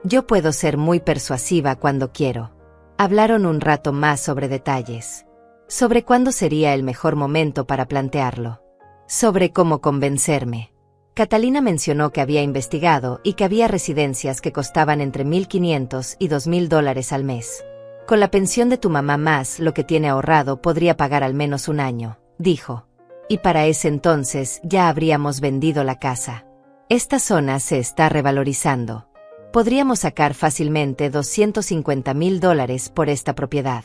Yo puedo ser muy persuasiva cuando quiero. Hablaron un rato más sobre detalles. Sobre cuándo sería el mejor momento para plantearlo. Sobre cómo convencerme. Catalina mencionó que había investigado y que había residencias que costaban entre $1,500 y $2,000 al mes. Con la pensión de tu mamá más lo que tiene ahorrado podría pagar al menos un año, dijo. Y para ese entonces ya habríamos vendido la casa. Esta zona se está revalorizando. Podríamos sacar fácilmente $250,000 por esta propiedad.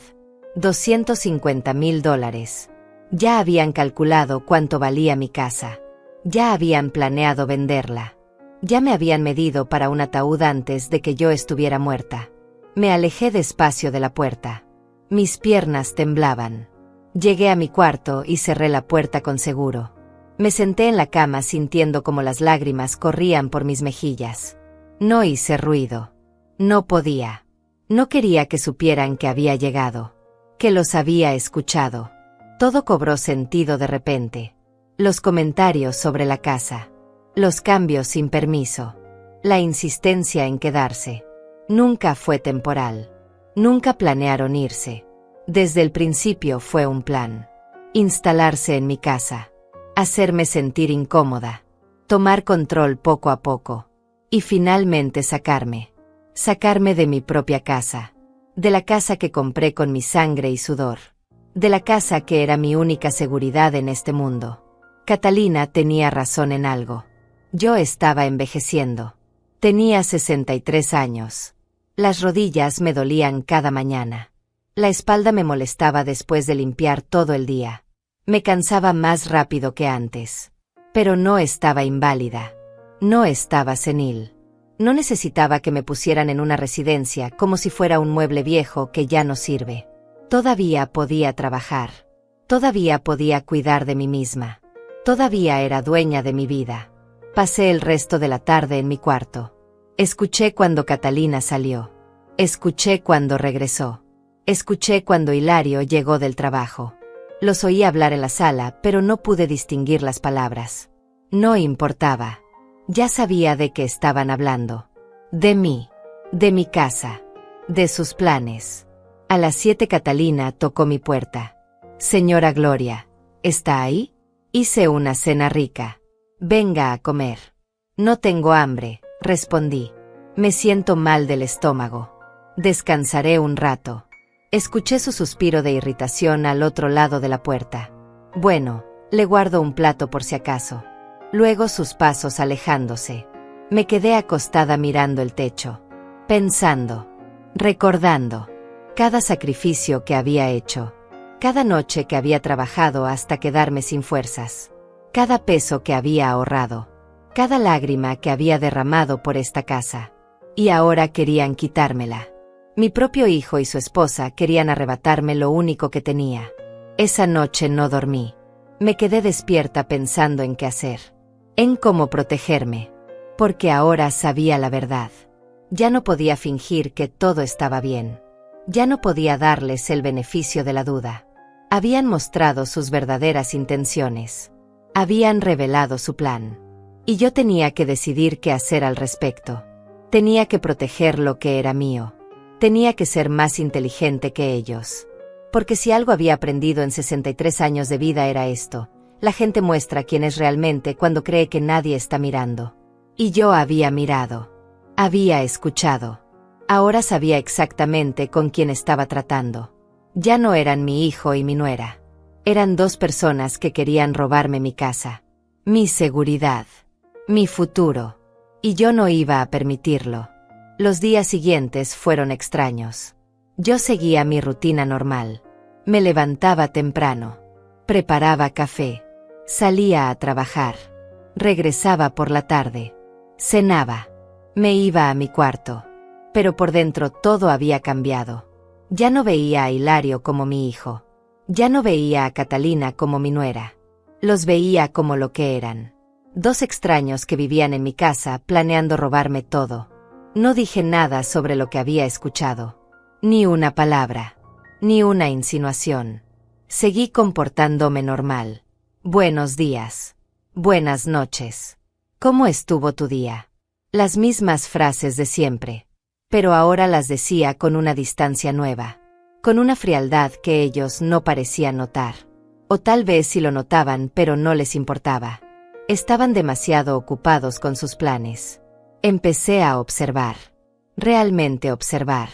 $250,000. Ya habían calculado cuánto valía mi casa. Ya habían planeado venderla. Ya me habían medido para un ataúd antes de que yo estuviera muerta. Me alejé despacio de la puerta. Mis piernas temblaban. Llegué a mi cuarto y cerré la puerta con seguro. Me senté en la cama sintiendo como las lágrimas corrían por mis mejillas. No hice ruido. No podía. No quería que supieran que había llegado, que los había escuchado. Todo cobró sentido de repente. Los comentarios sobre la casa. Los cambios sin permiso. La insistencia en quedarse. Nunca fue temporal. Nunca planearon irse. Desde el principio fue un plan. Instalarse en mi casa. Hacerme sentir incómoda. Tomar control poco a poco. Y finalmente sacarme. Sacarme de mi propia casa. De la casa que compré con mi sangre y sudor. De la casa que era mi única seguridad en este mundo. Catalina tenía razón en algo. Yo estaba envejeciendo. Tenía 63 años. Las rodillas me dolían cada mañana. La espalda me molestaba después de limpiar todo el día. Me cansaba más rápido que antes. Pero no estaba inválida. No estaba senil. No necesitaba que me pusieran en una residencia como si fuera un mueble viejo que ya no sirve. Todavía podía trabajar. Todavía podía cuidar de mí misma. Todavía era dueña de mi vida. Pasé el resto de la tarde en mi cuarto. Escuché cuando Catalina salió. Escuché cuando regresó. Escuché cuando Hilario llegó del trabajo. Los oí hablar en la sala, pero no pude distinguir las palabras. No importaba. Ya sabía de qué estaban hablando. De mí. De mi casa. De sus planes. A las 7 Catalina tocó mi puerta. Señora Gloria, ¿está ahí? Hice una cena rica. Venga a comer. No tengo hambre, respondí. Me siento mal del estómago. Descansaré un rato. Escuché su suspiro de irritación al otro lado de la puerta. Bueno, le guardo un plato por si acaso. Luego sus pasos alejándose. Me quedé acostada mirando el techo. Pensando. Recordando. Cada sacrificio que había hecho. Cada noche que había trabajado hasta quedarme sin fuerzas. Cada peso que había ahorrado. Cada lágrima que había derramado por esta casa. Y ahora querían quitármela. Mi propio hijo y su esposa querían arrebatarme lo único que tenía. Esa noche no dormí. Me quedé despierta pensando en qué hacer. En cómo protegerme. Porque ahora sabía la verdad. Ya no podía fingir que todo estaba bien. Ya no podía darles el beneficio de la duda. Habían mostrado sus verdaderas intenciones. Habían revelado su plan. Y yo tenía que decidir qué hacer al respecto. Tenía que proteger lo que era mío. Tenía que ser más inteligente que ellos. Porque si algo había aprendido en 63 años de vida era esto: la gente muestra quién es realmente cuando cree que nadie está mirando. Y yo había mirado. Había escuchado. Ahora sabía exactamente con quién estaba tratando. Ya no eran mi hijo y mi nuera. Eran dos personas que querían robarme mi casa. Mi seguridad. Mi futuro. Y yo no iba a permitirlo. Los días siguientes fueron extraños. Yo seguía mi rutina normal. Me levantaba temprano. Preparaba café. Salía a trabajar. Regresaba por la tarde. Cenaba. Me iba a mi cuarto. Pero por dentro todo había cambiado. Ya no veía a Hilario como mi hijo. Ya no veía a Catalina como mi nuera. Los veía como lo que eran. Dos extraños que vivían en mi casa planeando robarme todo. No dije nada sobre lo que había escuchado. Ni una palabra. Ni una insinuación. Seguí comportándome normal. Buenos días. Buenas noches. ¿Cómo estuvo tu día? Las mismas frases de siempre. Pero ahora las decía con una distancia nueva. Con una frialdad que ellos no parecían notar. O tal vez sí lo notaban, pero no les importaba. Estaban demasiado ocupados con sus planes. Empecé a observar. Realmente observar.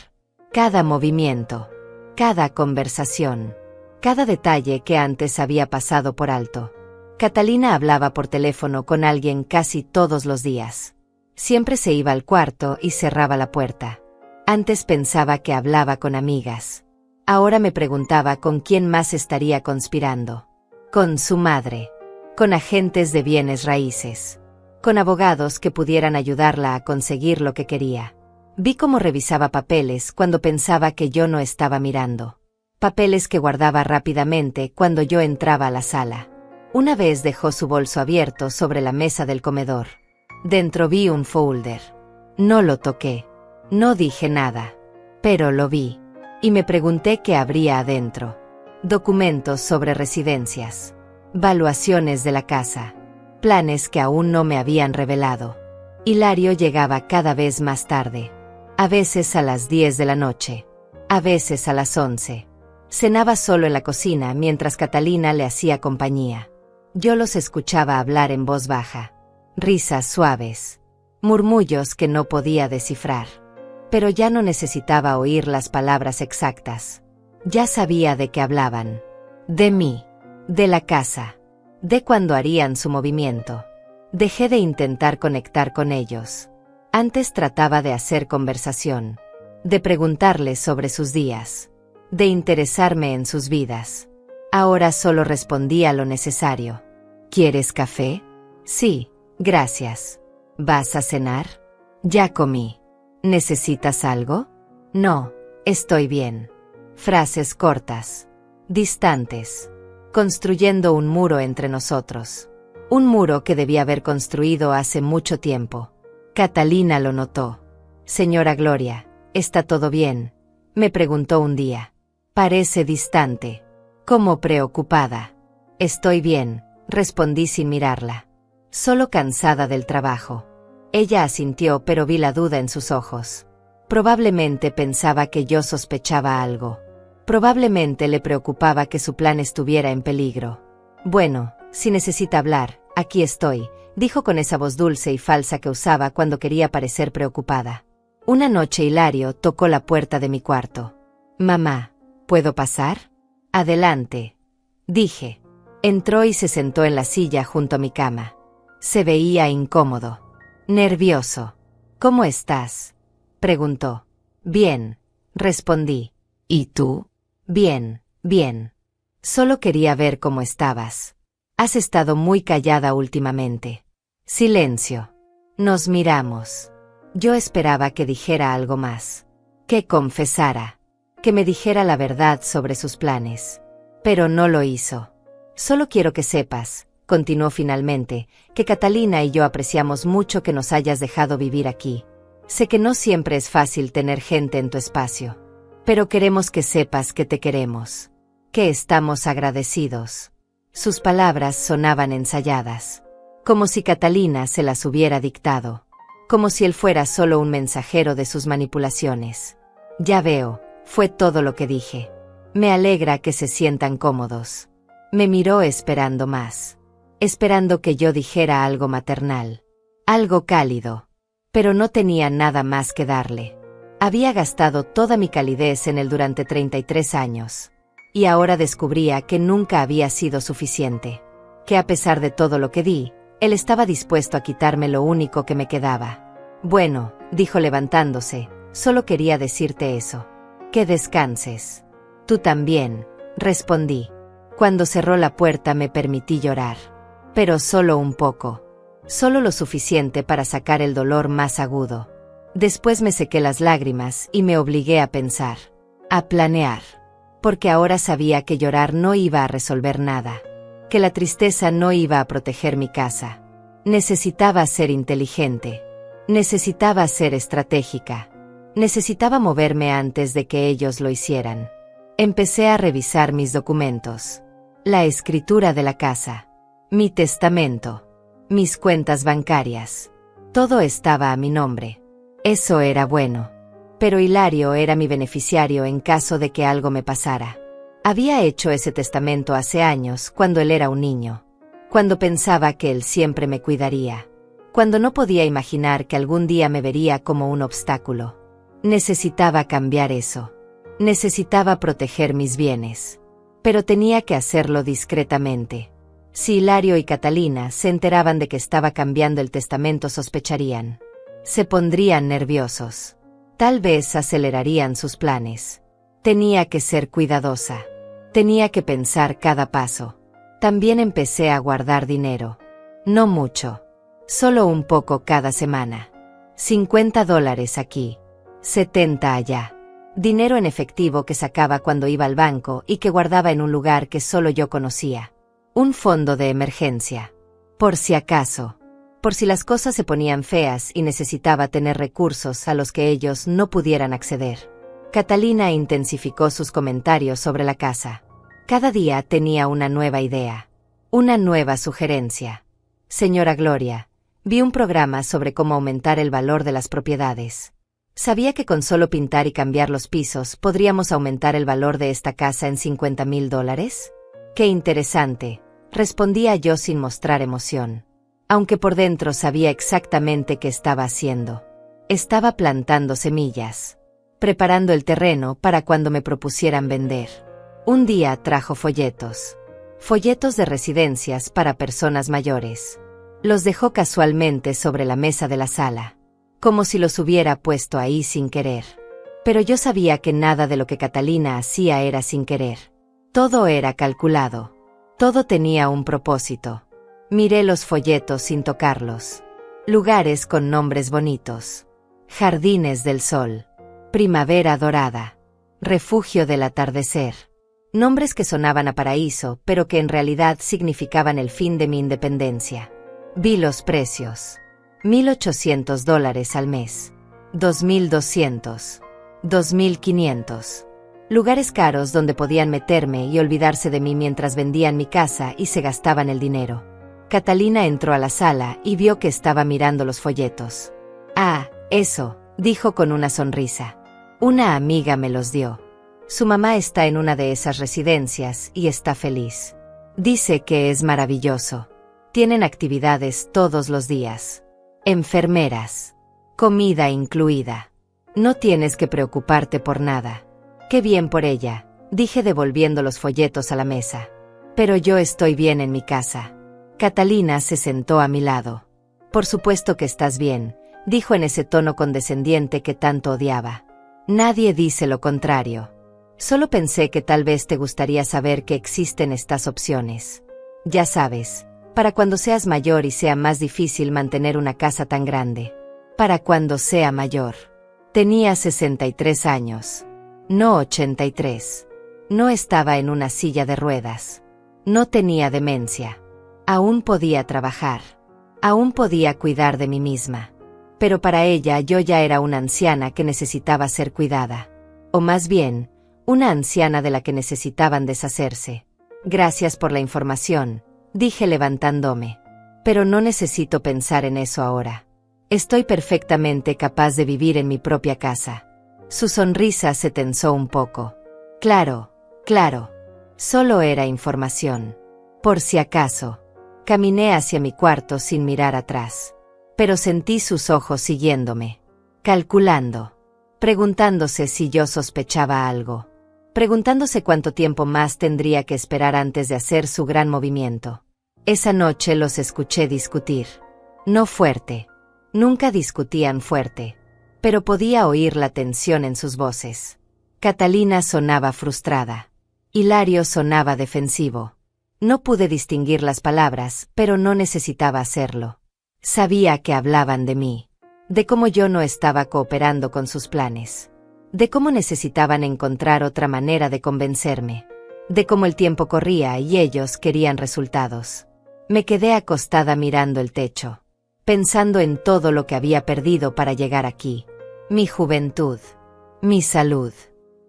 Cada movimiento. Cada conversación. Cada detalle que antes había pasado por alto. Catalina hablaba por teléfono con alguien casi todos los días. Siempre se iba al cuarto y cerraba la puerta. Antes pensaba que hablaba con amigas. Ahora me preguntaba con quién más estaría conspirando. Con su madre. Con agentes de bienes raíces. Con abogados que pudieran ayudarla a conseguir lo que quería. Vi cómo revisaba papeles cuando pensaba que yo no estaba mirando. Papeles que guardaba rápidamente cuando yo entraba a la sala. Una vez dejó su bolso abierto sobre la mesa del comedor. Dentro vi un folder. No lo toqué. No dije nada. Pero lo vi. Y me pregunté qué habría adentro. Documentos sobre residencias. Valuaciones de la casa. Planes que aún no me habían revelado. Hilario llegaba cada vez más tarde. A veces a las 10 de la noche. A veces a las 11. Cenaba solo en la cocina mientras Catalina le hacía compañía. Yo los escuchaba hablar en voz baja. Risas suaves. Murmullos que no podía descifrar. Pero ya no necesitaba oír las palabras exactas. Ya sabía de qué hablaban. De mí. De la casa. De cuándo harían su movimiento. Dejé de intentar conectar con ellos. Antes trataba de hacer conversación. De preguntarles sobre sus días. De interesarme en sus vidas. Ahora solo respondía lo necesario. ¿Quieres café? Sí, gracias. ¿Vas a cenar? Ya comí. ¿Necesitas algo? No, estoy bien. Frases cortas. Distantes. Construyendo un muro entre nosotros. Un muro que debía haber construido hace mucho tiempo. Catalina lo notó. Señora Gloria, ¿está todo bien?, me preguntó un día. Parece distante. Como preocupada. Estoy bien, respondí sin mirarla. Solo cansada del trabajo. Ella asintió, pero vi la duda en sus ojos. Probablemente pensaba que yo sospechaba algo. Probablemente le preocupaba que su plan estuviera en peligro. Bueno, si necesita hablar, aquí estoy, dijo con esa voz dulce y falsa que usaba cuando quería parecer preocupada. Una noche Hilario tocó la puerta de mi cuarto. Mamá, ¿puedo pasar? Adelante, dije. Entró y se sentó en la silla junto a mi cama. Se veía incómodo. Nervioso. ¿Cómo estás?, preguntó. Bien, respondí. ¿Y tú? Bien, bien. Solo quería ver cómo estabas. Has estado muy callada últimamente. Silencio. Nos miramos. Yo esperaba que dijera algo más. Que confesara. Que me dijera la verdad sobre sus planes. Pero no lo hizo. Solo quiero que sepas, continuó finalmente, que Catalina y yo apreciamos mucho que nos hayas dejado vivir aquí. Sé que no siempre es fácil tener gente en tu espacio. Pero queremos que sepas que te queremos. Que estamos agradecidos. Sus palabras sonaban ensayadas. Como si Catalina se las hubiera dictado. Como si él fuera solo un mensajero de sus manipulaciones. Ya veo, fue todo lo que dije. Me alegra que se sientan cómodos. Me miró esperando más. Esperando que yo dijera algo maternal. Algo cálido. Pero no tenía nada más que darle. Había gastado toda mi calidez en él durante 33 años. Y ahora descubría que nunca había sido suficiente. Que a pesar de todo lo que di, él estaba dispuesto a quitarme lo único que me quedaba. Bueno, dijo levantándose, solo quería decirte eso. Que descanses. Tú también, respondí. Cuando cerró la puerta me permití llorar. Pero solo un poco. Solo lo suficiente para sacar el dolor más agudo. Después me sequé las lágrimas y me obligué a pensar. A planear. Porque ahora sabía que llorar no iba a resolver nada. Que la tristeza no iba a proteger mi casa. Necesitaba ser inteligente. Necesitaba ser estratégica. Necesitaba moverme antes de que ellos lo hicieran. Empecé a revisar mis documentos. La escritura de la casa. Mi testamento. Mis cuentas bancarias. Todo estaba a mi nombre. Eso era bueno. Pero Hilario era mi beneficiario en caso de que algo me pasara. Había hecho ese testamento hace años, cuando él era un niño. Cuando pensaba que él siempre me cuidaría. Cuando no podía imaginar que algún día me vería como un obstáculo. Necesitaba cambiar eso. Necesitaba proteger mis bienes. Pero tenía que hacerlo discretamente. Si Hilario y Catalina se enteraban de que estaba cambiando el testamento, sospecharían. Se pondrían nerviosos. Tal vez acelerarían sus planes. Tenía que ser cuidadosa. Tenía que pensar cada paso. También empecé a guardar dinero. No mucho. Solo un poco cada semana. $50 aquí. 70 allá. Dinero en efectivo que sacaba cuando iba al banco y que guardaba en un lugar que solo yo conocía. Un fondo de emergencia. Por si acaso. por si las cosas se ponían feas y necesitaba tener recursos a los que ellos no pudieran acceder. Catalina intensificó sus comentarios sobre la casa. Cada día tenía una nueva idea, una nueva sugerencia. Señora Gloria, vi un programa sobre cómo aumentar el valor de las propiedades. ¿Sabía que con solo pintar y cambiar los pisos podríamos aumentar el valor de esta casa en $50,000? ¡Qué interesante!, respondía yo sin mostrar emoción. Aunque por dentro sabía exactamente qué estaba haciendo. Estaba plantando semillas, preparando el terreno para cuando me propusieran vender. Un día trajo folletos de residencias para personas mayores. Los dejó casualmente sobre la mesa de la sala, como si los hubiera puesto ahí sin querer. Pero yo sabía que nada de lo que Catalina hacía era sin querer. Todo era calculado. Todo tenía un propósito. Miré los folletos sin tocarlos. Lugares con nombres bonitos. Jardines del Sol. Primavera Dorada. Refugio del Atardecer. Nombres que sonaban a paraíso, pero que en realidad significaban el fin de mi independencia. Vi los precios. $1,800 al mes. $2,200. $2,500. Lugares caros donde podían meterme y olvidarse de mí mientras vendían mi casa y se gastaban el dinero. Catalina entró a la sala y vio que estaba mirando los folletos. «Ah, eso», dijo con una sonrisa. «Una amiga me los dio. Su mamá está en una de esas residencias y está feliz. Dice que es maravilloso. Tienen actividades todos los días. Enfermeras. Comida incluida. No tienes que preocuparte por nada». «Qué bien por ella», dije devolviendo los folletos a la mesa. «Pero yo estoy bien en mi casa». Catalina se sentó a mi lado. «Por supuesto que estás bien», dijo en ese tono condescendiente que tanto odiaba. «Nadie dice lo contrario. Solo pensé que tal vez te gustaría saber que existen estas opciones. Ya sabes, para cuando seas mayor y sea más difícil mantener una casa tan grande. Para cuando sea mayor». Tenía 63 años. No 83. No estaba en una silla de ruedas. No tenía demencia. Aún podía trabajar. Aún podía cuidar de mí misma. Pero para ella yo ya era una anciana que necesitaba ser cuidada. O más bien, una anciana de la que necesitaban deshacerse. «Gracias por la información», dije levantándome. «Pero no necesito pensar en eso ahora. Estoy perfectamente capaz de vivir en mi propia casa». Su sonrisa se tensó un poco. «Claro, claro. Solo era información. Por si acaso». Caminé hacia mi cuarto sin mirar atrás. Pero sentí sus ojos siguiéndome. Calculando. Preguntándose si yo sospechaba algo. Preguntándose cuánto tiempo más tendría que esperar antes de hacer su gran movimiento. Esa noche los escuché discutir. No fuerte. Nunca discutían fuerte. Pero podía oír la tensión en sus voces. Catalina sonaba frustrada. Hilario sonaba defensivo. No pude distinguir las palabras, pero no necesitaba hacerlo. Sabía que hablaban de mí. De cómo yo no estaba cooperando con sus planes. De cómo necesitaban encontrar otra manera de convencerme. De cómo el tiempo corría y ellos querían resultados. Me quedé acostada mirando el techo. Pensando en todo lo que había perdido para llegar aquí. Mi juventud. Mi salud.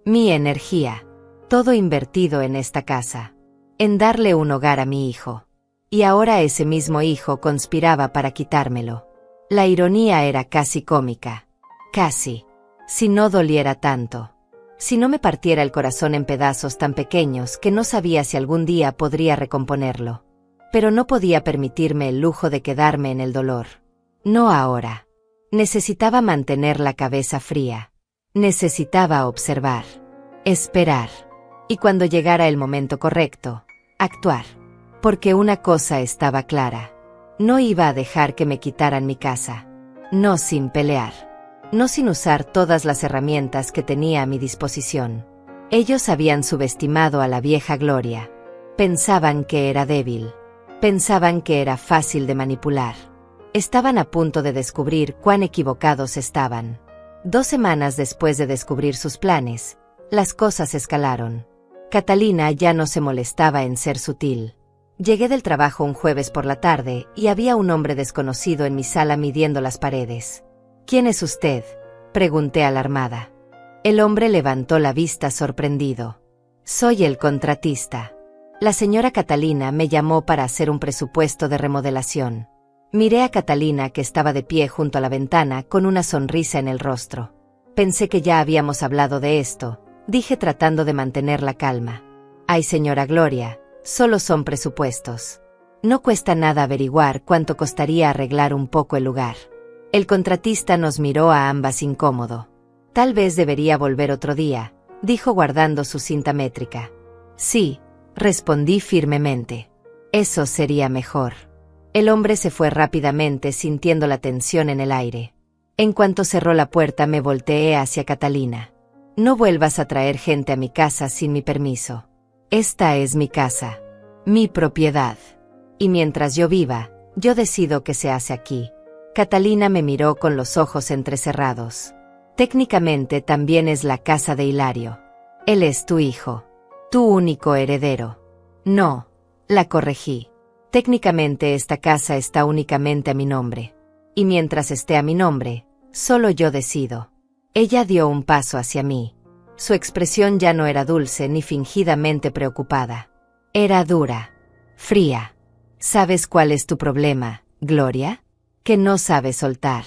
Mi energía. Todo invertido en esta casa. En darle un hogar a mi hijo. Y ahora ese mismo hijo conspiraba para quitármelo. La ironía era casi cómica. Casi. Si no doliera tanto. Si no me partiera el corazón en pedazos tan pequeños que no sabía si algún día podría recomponerlo. Pero no podía permitirme el lujo de quedarme en el dolor. No ahora. Necesitaba mantener la cabeza fría. Necesitaba observar. Esperar. Y cuando llegara el momento correcto, actuar. Porque una cosa estaba clara. No iba a dejar que me quitaran mi casa. No sin pelear. No sin usar todas las herramientas que tenía a mi disposición. Ellos habían subestimado a la vieja Gloria. Pensaban que era débil. Pensaban que era fácil de manipular. Estaban a punto de descubrir cuán equivocados estaban. 2 semanas después de descubrir sus planes, las cosas escalaron. Catalina ya no se molestaba en ser sutil. Llegué del trabajo un jueves por la tarde y había un hombre desconocido en mi sala midiendo las paredes. ¿Quién es usted?, pregunté alarmada. El hombre levantó la vista sorprendido. Soy el contratista. La señora Catalina me llamó para hacer un presupuesto de remodelación. Miré a Catalina, que estaba de pie junto a la ventana con una sonrisa en el rostro. Pensé que ya habíamos hablado de esto, dije tratando de mantener la calma. Ay, señora Gloria, solo son presupuestos. No cuesta nada averiguar cuánto costaría arreglar un poco el lugar. El contratista nos miró a ambas incómodo. Tal vez debería volver otro día, dijo guardando su cinta métrica. Sí, respondí firmemente. Eso sería mejor. El hombre se fue rápidamente sintiendo la tensión en el aire. En cuanto cerró la puerta me volteé hacia Catalina. No vuelvas a traer gente a mi casa sin mi permiso. Esta es mi casa, mi propiedad. Y mientras yo viva, yo decido qué se hace aquí. Catalina me miró con los ojos entrecerrados. Técnicamente también es la casa de Hilario. Él es tu hijo, tu único heredero. No, la corregí. Técnicamente esta casa está únicamente a mi nombre. Y mientras esté a mi nombre, solo yo decido. Ella dio un paso hacia mí. Su expresión ya no era dulce ni fingidamente preocupada. Era dura, fría. ¿Sabes cuál es tu problema, Gloria? Que no sabes soltar.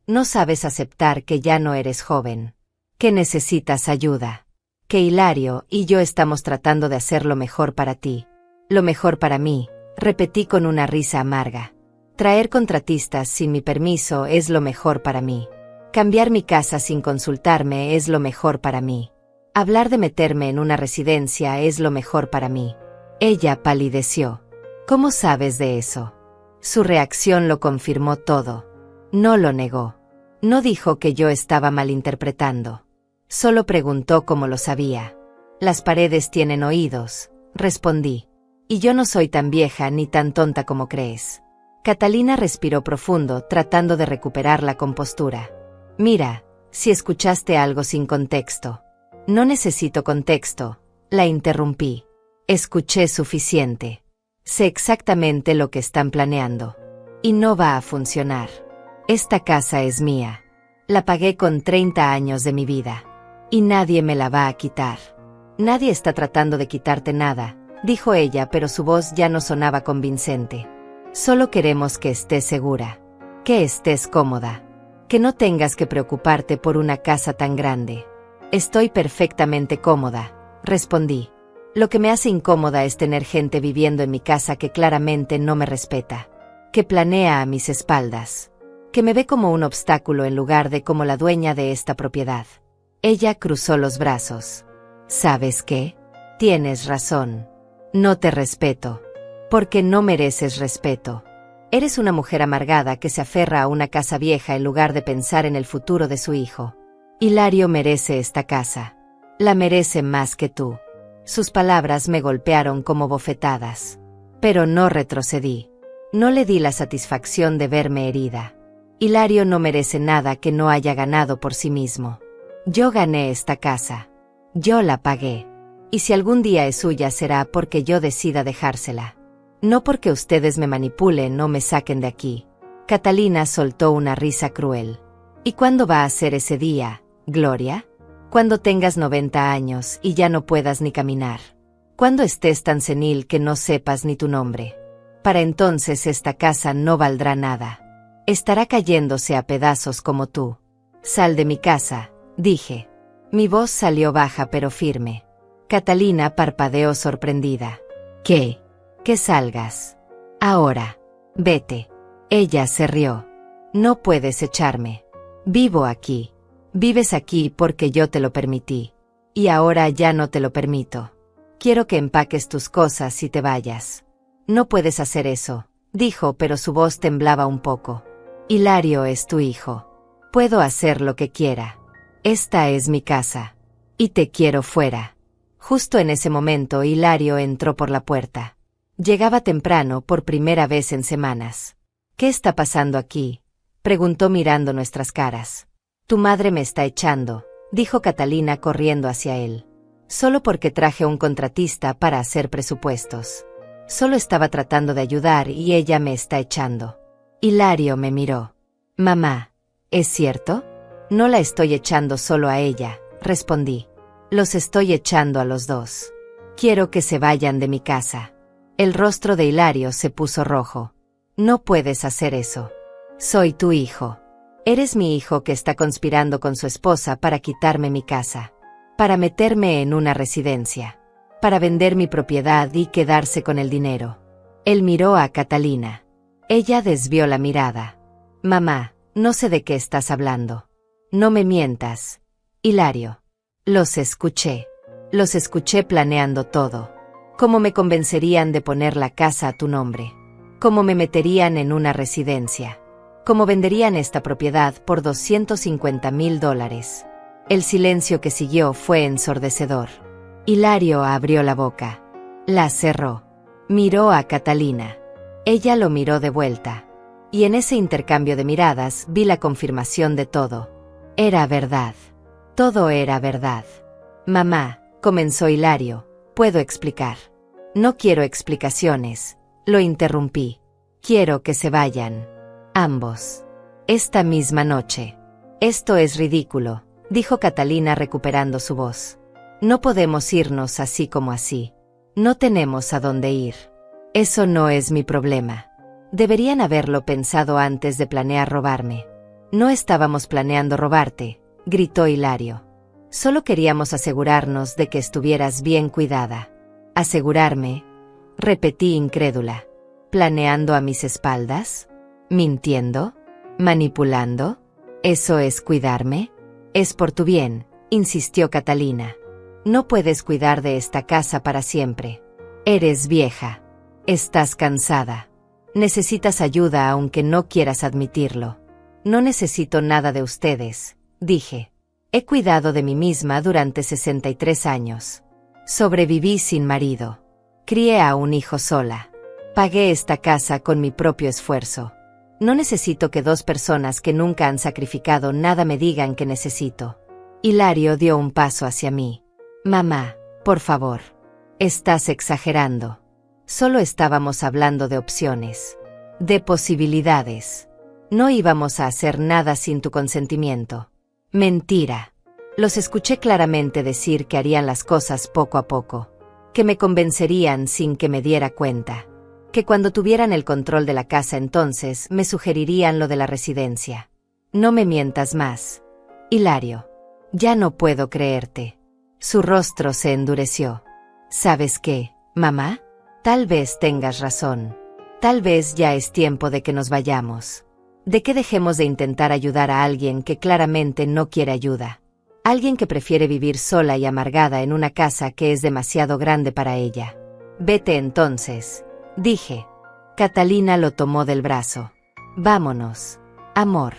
No sabes aceptar que ya no eres joven. Que necesitas ayuda. Que Hilario y yo estamos tratando de hacer lo mejor para ti. Lo mejor para mí, repetí con una risa amarga. Traer contratistas sin mi permiso es lo mejor para mí. Cambiar mi casa sin consultarme es lo mejor para mí. Hablar de meterme en una residencia es lo mejor para mí. Ella palideció. ¿Cómo sabes de eso? Su reacción lo confirmó todo. No lo negó. No dijo que yo estaba malinterpretando. Solo preguntó cómo lo sabía. Las paredes tienen oídos, respondí. Y yo no soy tan vieja ni tan tonta como crees. Catalina respiró profundo, tratando de recuperar la compostura. Mira, si escuchaste algo sin contexto. No necesito contexto, la interrumpí. Escuché suficiente. Sé exactamente lo que están planeando. Y no va a funcionar. Esta casa es mía. La pagué con 30 años de mi vida. Y nadie me la va a quitar. Nadie está tratando de quitarte nada, dijo ella, pero su voz ya no sonaba convincente. Solo queremos que estés segura. Que estés cómoda. Que no tengas que preocuparte por una casa tan grande. Estoy perfectamente cómoda, respondí. Lo que me hace incómoda es tener gente viviendo en mi casa que claramente no me respeta. Que planea a mis espaldas. Que me ve como un obstáculo en lugar de como la dueña de esta propiedad. Ella cruzó los brazos. ¿Sabes qué? Tienes razón. No te respeto. Porque no mereces respeto. Eres una mujer amargada que se aferra a una casa vieja en lugar de pensar en el futuro de su hijo. Hilario merece esta casa. La merece más que tú. Sus palabras me golpearon como bofetadas. Pero no retrocedí. No le di la satisfacción de verme herida. Hilario no merece nada que no haya ganado por sí mismo. Yo gané esta casa. Yo la pagué. Y si algún día es suya será porque yo decida dejársela. No porque ustedes me manipulen o me saquen de aquí. Catalina soltó una risa cruel. ¿Y cuándo va a ser ese día, Gloria? Cuando tengas 90 años y ya no puedas ni caminar. Cuando estés tan senil que no sepas ni tu nombre. Para entonces esta casa no valdrá nada. Estará cayéndose a pedazos como tú. Sal de mi casa, dije. Mi voz salió baja pero firme. Catalina parpadeó sorprendida. ¿Qué? Que salgas. Ahora. Vete. Ella se rió. No puedes echarme. Vivo aquí. Vives aquí porque yo te lo permití. Y ahora ya no te lo permito. Quiero que empaques tus cosas y te vayas. No puedes hacer eso, dijo, pero su voz temblaba un poco. Hilario es tu hijo. Puedo hacer lo que quiera. Esta es mi casa. Y te quiero fuera. Justo en ese momento Hilario entró por la puerta. Llegaba temprano por primera vez en semanas. ¿Qué está pasando aquí?, preguntó mirando nuestras caras. Tu madre me está echando, dijo Catalina corriendo hacia él. Solo porque traje un contratista para hacer presupuestos. Solo estaba tratando de ayudar y ella me está echando. Hilario me miró. Mamá, ¿es cierto? No la estoy echando solo a ella, respondí. Los estoy echando a los dos. Quiero que se vayan de mi casa. El rostro de Hilario se puso rojo. No puedes hacer eso. Soy tu hijo. Eres mi hijo que está conspirando con su esposa para quitarme mi casa, para meterme en una residencia, para vender mi propiedad y quedarse con el dinero. Él miró a Catalina. Ella desvió la mirada. Mamá, no sé de qué estás hablando. No me mientas. Hilario. Los escuché planeando todo. Cómo me convencerían de poner la casa a tu nombre. Cómo me meterían en una residencia. Cómo venderían esta propiedad por $250,000. El silencio que siguió fue ensordecedor. Hilario abrió la boca. La cerró. Miró a Catalina. Ella lo miró de vuelta. Y en ese intercambio de miradas vi la confirmación de todo. Era verdad. Todo era verdad. Mamá, comenzó Hilario, puedo explicar. No quiero explicaciones, lo interrumpí. Quiero que se vayan. Ambos. Esta misma noche. Esto es ridículo, dijo Catalina recuperando su voz. No podemos irnos así como así. No tenemos a dónde ir. Eso no es mi problema. Deberían haberlo pensado antes de planear robarme. No estábamos planeando robarte, gritó Hilario. Solo queríamos asegurarnos de que estuvieras bien cuidada. ¿Asegurarme? Repetí incrédula. ¿Planeando a mis espaldas? ¿Mintiendo? ¿Manipulando? ¿Eso es cuidarme? Es por tu bien, insistió Catalina. No puedes cuidar de esta casa para siempre. Eres vieja. Estás cansada. Necesitas ayuda aunque no quieras admitirlo. No necesito nada de ustedes, dije. He cuidado de mí misma durante 63 años. Sobreviví sin marido. Crié a un hijo sola. Pagué esta casa con mi propio esfuerzo. No necesito que dos personas que nunca han sacrificado nada me digan que necesito. Hilario dio un paso hacia mí. Mamá, por favor. Estás exagerando. Solo estábamos hablando de opciones. De posibilidades. No íbamos a hacer nada sin tu consentimiento. Mentira. Los escuché claramente decir que harían las cosas poco a poco. Que me convencerían sin que me diera cuenta. Que cuando tuvieran el control de la casa entonces me sugerirían lo de la residencia. No me mientas más. Hilario. Ya no puedo creerte. Su rostro se endureció. ¿Sabes qué, mamá? Tal vez tengas razón. Tal vez ya es tiempo de que nos vayamos. De que dejemos de intentar ayudar a alguien que claramente no quiere ayuda. Alguien que prefiere vivir sola y amargada en una casa que es demasiado grande para ella. Vete entonces, dije. Catalina lo tomó del brazo. Vámonos. Amor.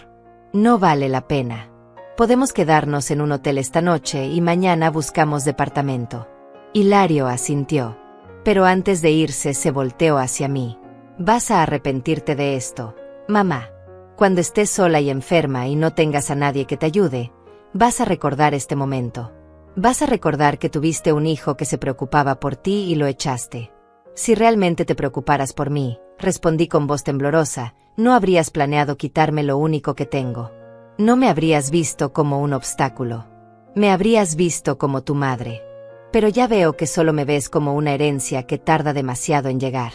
No vale la pena. Podemos quedarnos en un hotel esta noche y mañana buscamos departamento. Hilario asintió. Pero antes de irse se volteó hacia mí. Vas a arrepentirte de esto, mamá. Cuando estés sola y enferma y no tengas a nadie que te ayude, vas a recordar este momento. Vas a recordar que tuviste un hijo que se preocupaba por ti y lo echaste. Si realmente te preocuparas por mí, respondí con voz temblorosa, no habrías planeado quitarme lo único que tengo. No me habrías visto como un obstáculo. Me habrías visto como tu madre. Pero ya veo que solo me ves como una herencia que tarda demasiado en llegar.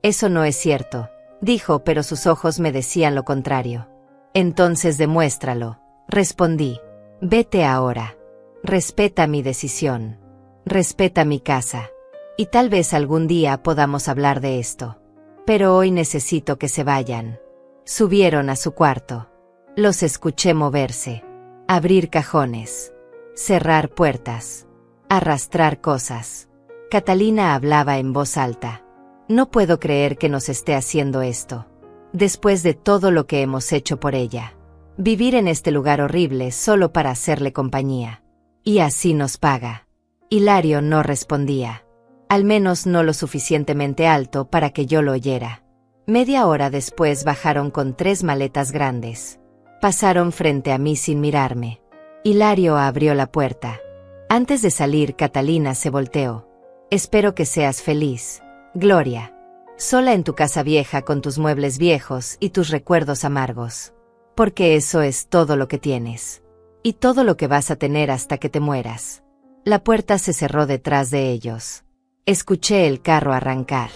Eso no es cierto, dijo, pero sus ojos me decían lo contrario. Entonces demuéstralo, respondí. Vete ahora. Respeta mi decisión. Respeta mi casa. Y tal vez algún día podamos hablar de esto. Pero hoy necesito que se vayan. Subieron a su cuarto. Los escuché moverse. Abrir cajones. Cerrar puertas. Arrastrar cosas. Catalina hablaba en voz alta. No puedo creer que nos esté haciendo esto. Después de todo lo que hemos hecho por ella. Vivir en este lugar horrible solo para hacerle compañía. Y así nos paga. Hilario no respondía. Al menos no lo suficientemente alto para que yo lo oyera. Media hora después bajaron con 3 maletas grandes. Pasaron frente a mí sin mirarme. Hilario abrió la puerta. Antes de salir, Catalina se volteó. Espero que seas feliz, Gloria. Sola en tu casa vieja con tus muebles viejos y tus recuerdos amargos. Porque eso es todo lo que tienes. Y todo lo que vas a tener hasta que te mueras. La puerta se cerró detrás de ellos. Escuché el carro arrancar.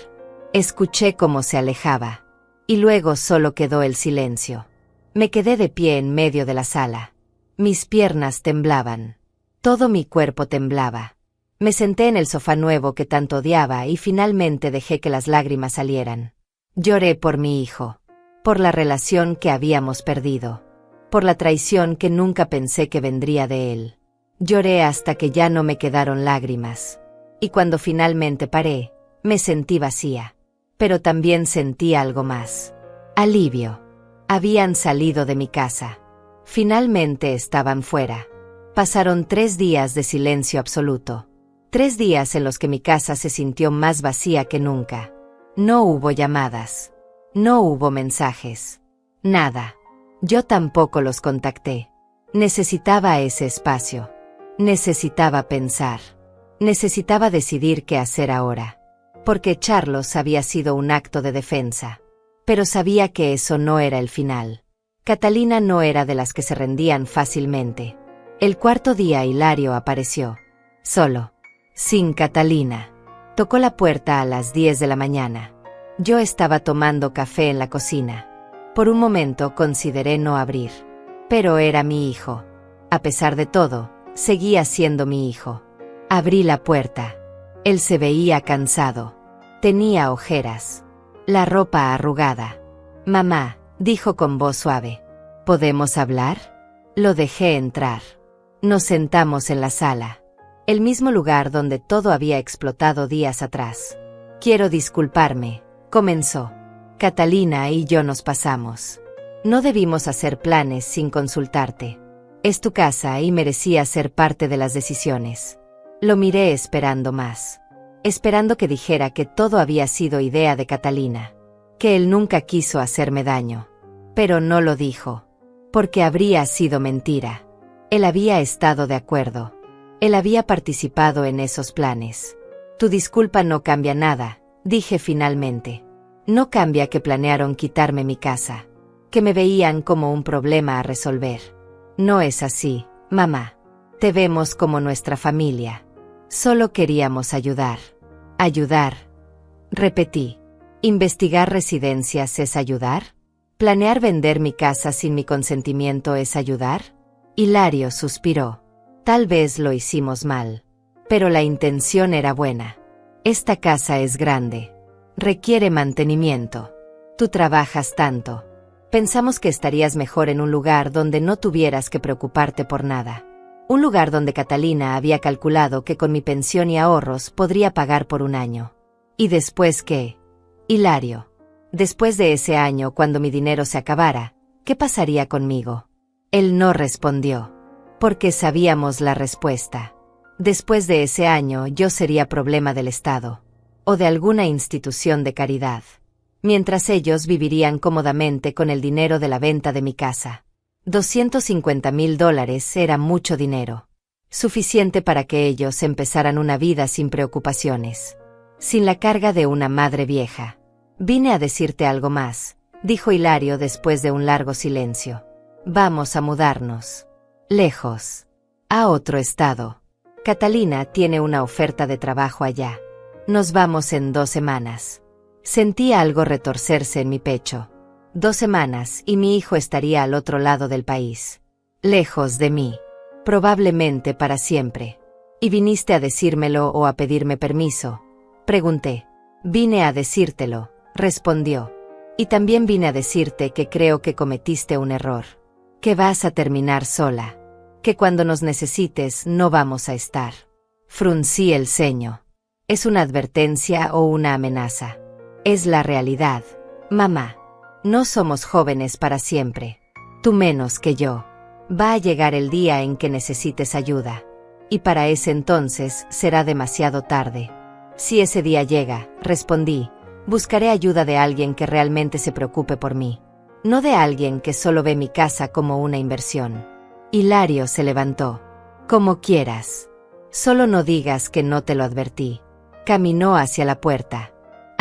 Escuché cómo se alejaba. Y luego solo quedó el silencio. Me quedé de pie en medio de la sala. Mis piernas temblaban. Todo mi cuerpo temblaba. Me senté en el sofá nuevo que tanto odiaba y finalmente dejé que las lágrimas salieran. Lloré por mi hijo. Por la relación que habíamos perdido. Por la traición que nunca pensé que vendría de él. Lloré hasta que ya no me quedaron lágrimas. Y cuando finalmente paré, me sentí vacía. Pero también sentí algo más. Alivio. Habían salido de mi casa. Finalmente estaban fuera. Pasaron 3 días de silencio absoluto. 3 días en los que mi casa se sintió más vacía que nunca. No hubo llamadas. No hubo mensajes. Nada. Yo tampoco los contacté. Necesitaba ese espacio. Necesitaba pensar. Necesitaba decidir qué hacer ahora. Porque echarlos había sido un acto de defensa. Pero sabía que eso no era el final. Catalina no era de las que se rendían fácilmente. El 4.º día Hilario apareció. Solo. Sin Catalina. Tocó la puerta a las 10 de la mañana. Yo estaba tomando café en la cocina. Por un momento consideré no abrir. Pero era mi hijo. A pesar de todo, seguía siendo mi hijo. Abrí la puerta. Él se veía cansado. Tenía ojeras. La ropa arrugada. Mamá, dijo con voz suave. ¿Podemos hablar? Lo dejé entrar. Nos sentamos en la sala. El mismo lugar donde todo había explotado días atrás. Quiero disculparme, comenzó. Catalina y yo nos pasamos. No debimos hacer planes sin consultarte. Es tu casa y merecía ser parte de las decisiones. Lo miré esperando más. Esperando que dijera que todo había sido idea de Catalina. Que él nunca quiso hacerme daño. Pero no lo dijo. Porque habría sido mentira. Él había estado de acuerdo. Él había participado en esos planes. Tu disculpa no cambia nada, dije finalmente. No cambia que planearon quitarme mi casa. Que me veían como un problema a resolver. No es así, mamá. Te vemos como nuestra familia. Solo queríamos ayudar. Ayudar. Repetí. ¿Investigar residencias es ayudar? ¿Planear vender mi casa sin mi consentimiento es ayudar? Hilario suspiró. Tal vez lo hicimos mal. Pero la intención era buena. Esta casa es grande. Requiere mantenimiento. Tú trabajas tanto. Pensamos que estarías mejor en un lugar donde no tuvieras que preocuparte por nada. Un lugar donde Catalina había calculado que con mi pensión y ahorros podría pagar por un año. ¿Y después qué? Hilario. Después de ese año, cuando mi dinero se acabara, ¿qué pasaría conmigo? Él no respondió. Porque sabíamos la respuesta. Después de ese año yo sería problema del Estado. O de alguna institución de caridad. Mientras ellos vivirían cómodamente con el dinero de la venta de mi casa. $250,000 era mucho dinero. Suficiente para que ellos empezaran una vida sin preocupaciones. Sin la carga de una madre vieja. Vine a decirte algo más, dijo Hilario después de un largo silencio. Vamos a mudarnos. Lejos. A otro estado. Catalina tiene una oferta de trabajo allá. Nos vamos en 2 semanas. Sentí algo retorcerse en mi pecho. 2 semanas y mi hijo estaría al otro lado del país. Lejos de mí. Probablemente para siempre. ¿Y viniste a decírmelo o a pedirme permiso? Pregunté. Vine a decírtelo, respondió. Y también vine a decirte que creo que cometiste un error. Que vas a terminar sola. Que cuando nos necesites no vamos a estar. Fruncí el ceño. ¿Es una advertencia o una amenaza? Es la realidad, mamá. No somos jóvenes para siempre. Tú menos que yo. Va a llegar el día en que necesites ayuda. Y para ese entonces será demasiado tarde. Si ese día llega, respondí, buscaré ayuda de alguien que realmente se preocupe por mí. No de alguien que solo ve mi casa como una inversión. Hilario se levantó. Como quieras. Solo no digas que no te lo advertí. Caminó hacia la puerta.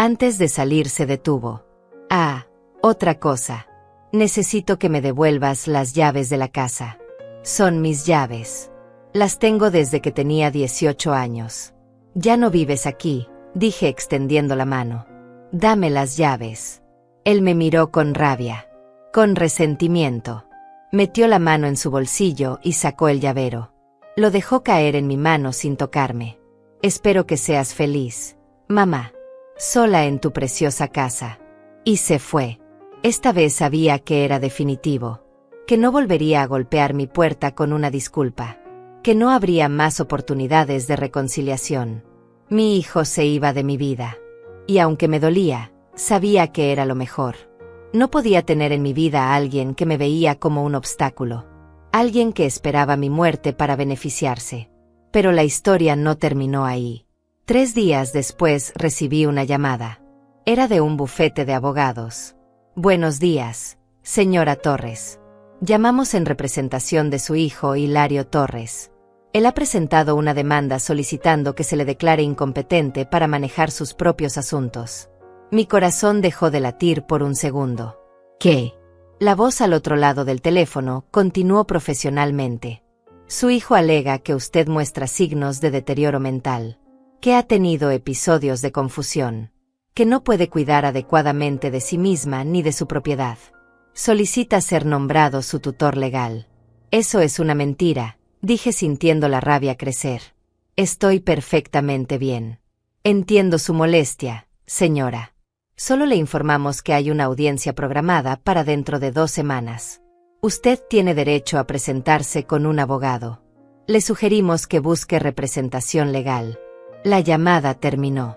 Antes de salir se detuvo. Ah, otra cosa. Necesito que me devuelvas las llaves de la casa. Son mis llaves. Las tengo desde que tenía 18 años. Ya no vives aquí, dije extendiendo la mano. Dame las llaves. Él me miró con rabia, con resentimiento. Metió la mano en su bolsillo y sacó el llavero. Lo dejó caer en mi mano sin tocarme. Espero que seas feliz, mamá, sola en tu preciosa casa. Y se fue. Esta vez sabía que era definitivo, que no volvería a golpear mi puerta con una disculpa, que no habría más oportunidades de reconciliación. Mi hijo se iba de mi vida. Y aunque me dolía, sabía que era lo mejor. No podía tener en mi vida a alguien que me veía como un obstáculo, alguien que esperaba mi muerte para beneficiarse. Pero la historia no terminó ahí. 3 días después recibí una llamada. Era de un bufete de abogados. Buenos días, señora Torres. Llamamos en representación de su hijo Hilario Torres. Él ha presentado una demanda solicitando que se le declare incompetente para manejar sus propios asuntos. Mi corazón dejó de latir por un segundo. ¿Qué? La voz al otro lado del teléfono continuó profesionalmente. Su hijo alega que usted muestra signos de deterioro mental, que ha tenido episodios de confusión, que no puede cuidar adecuadamente de sí misma ni de su propiedad. Solicita ser nombrado su tutor legal. Eso es una mentira, dije sintiendo la rabia crecer. Estoy perfectamente bien. Entiendo su molestia, señora. Solo le informamos que hay una audiencia programada para dentro de 2 semanas. Usted tiene derecho a presentarse con un abogado. Le sugerimos que busque representación legal. La llamada terminó.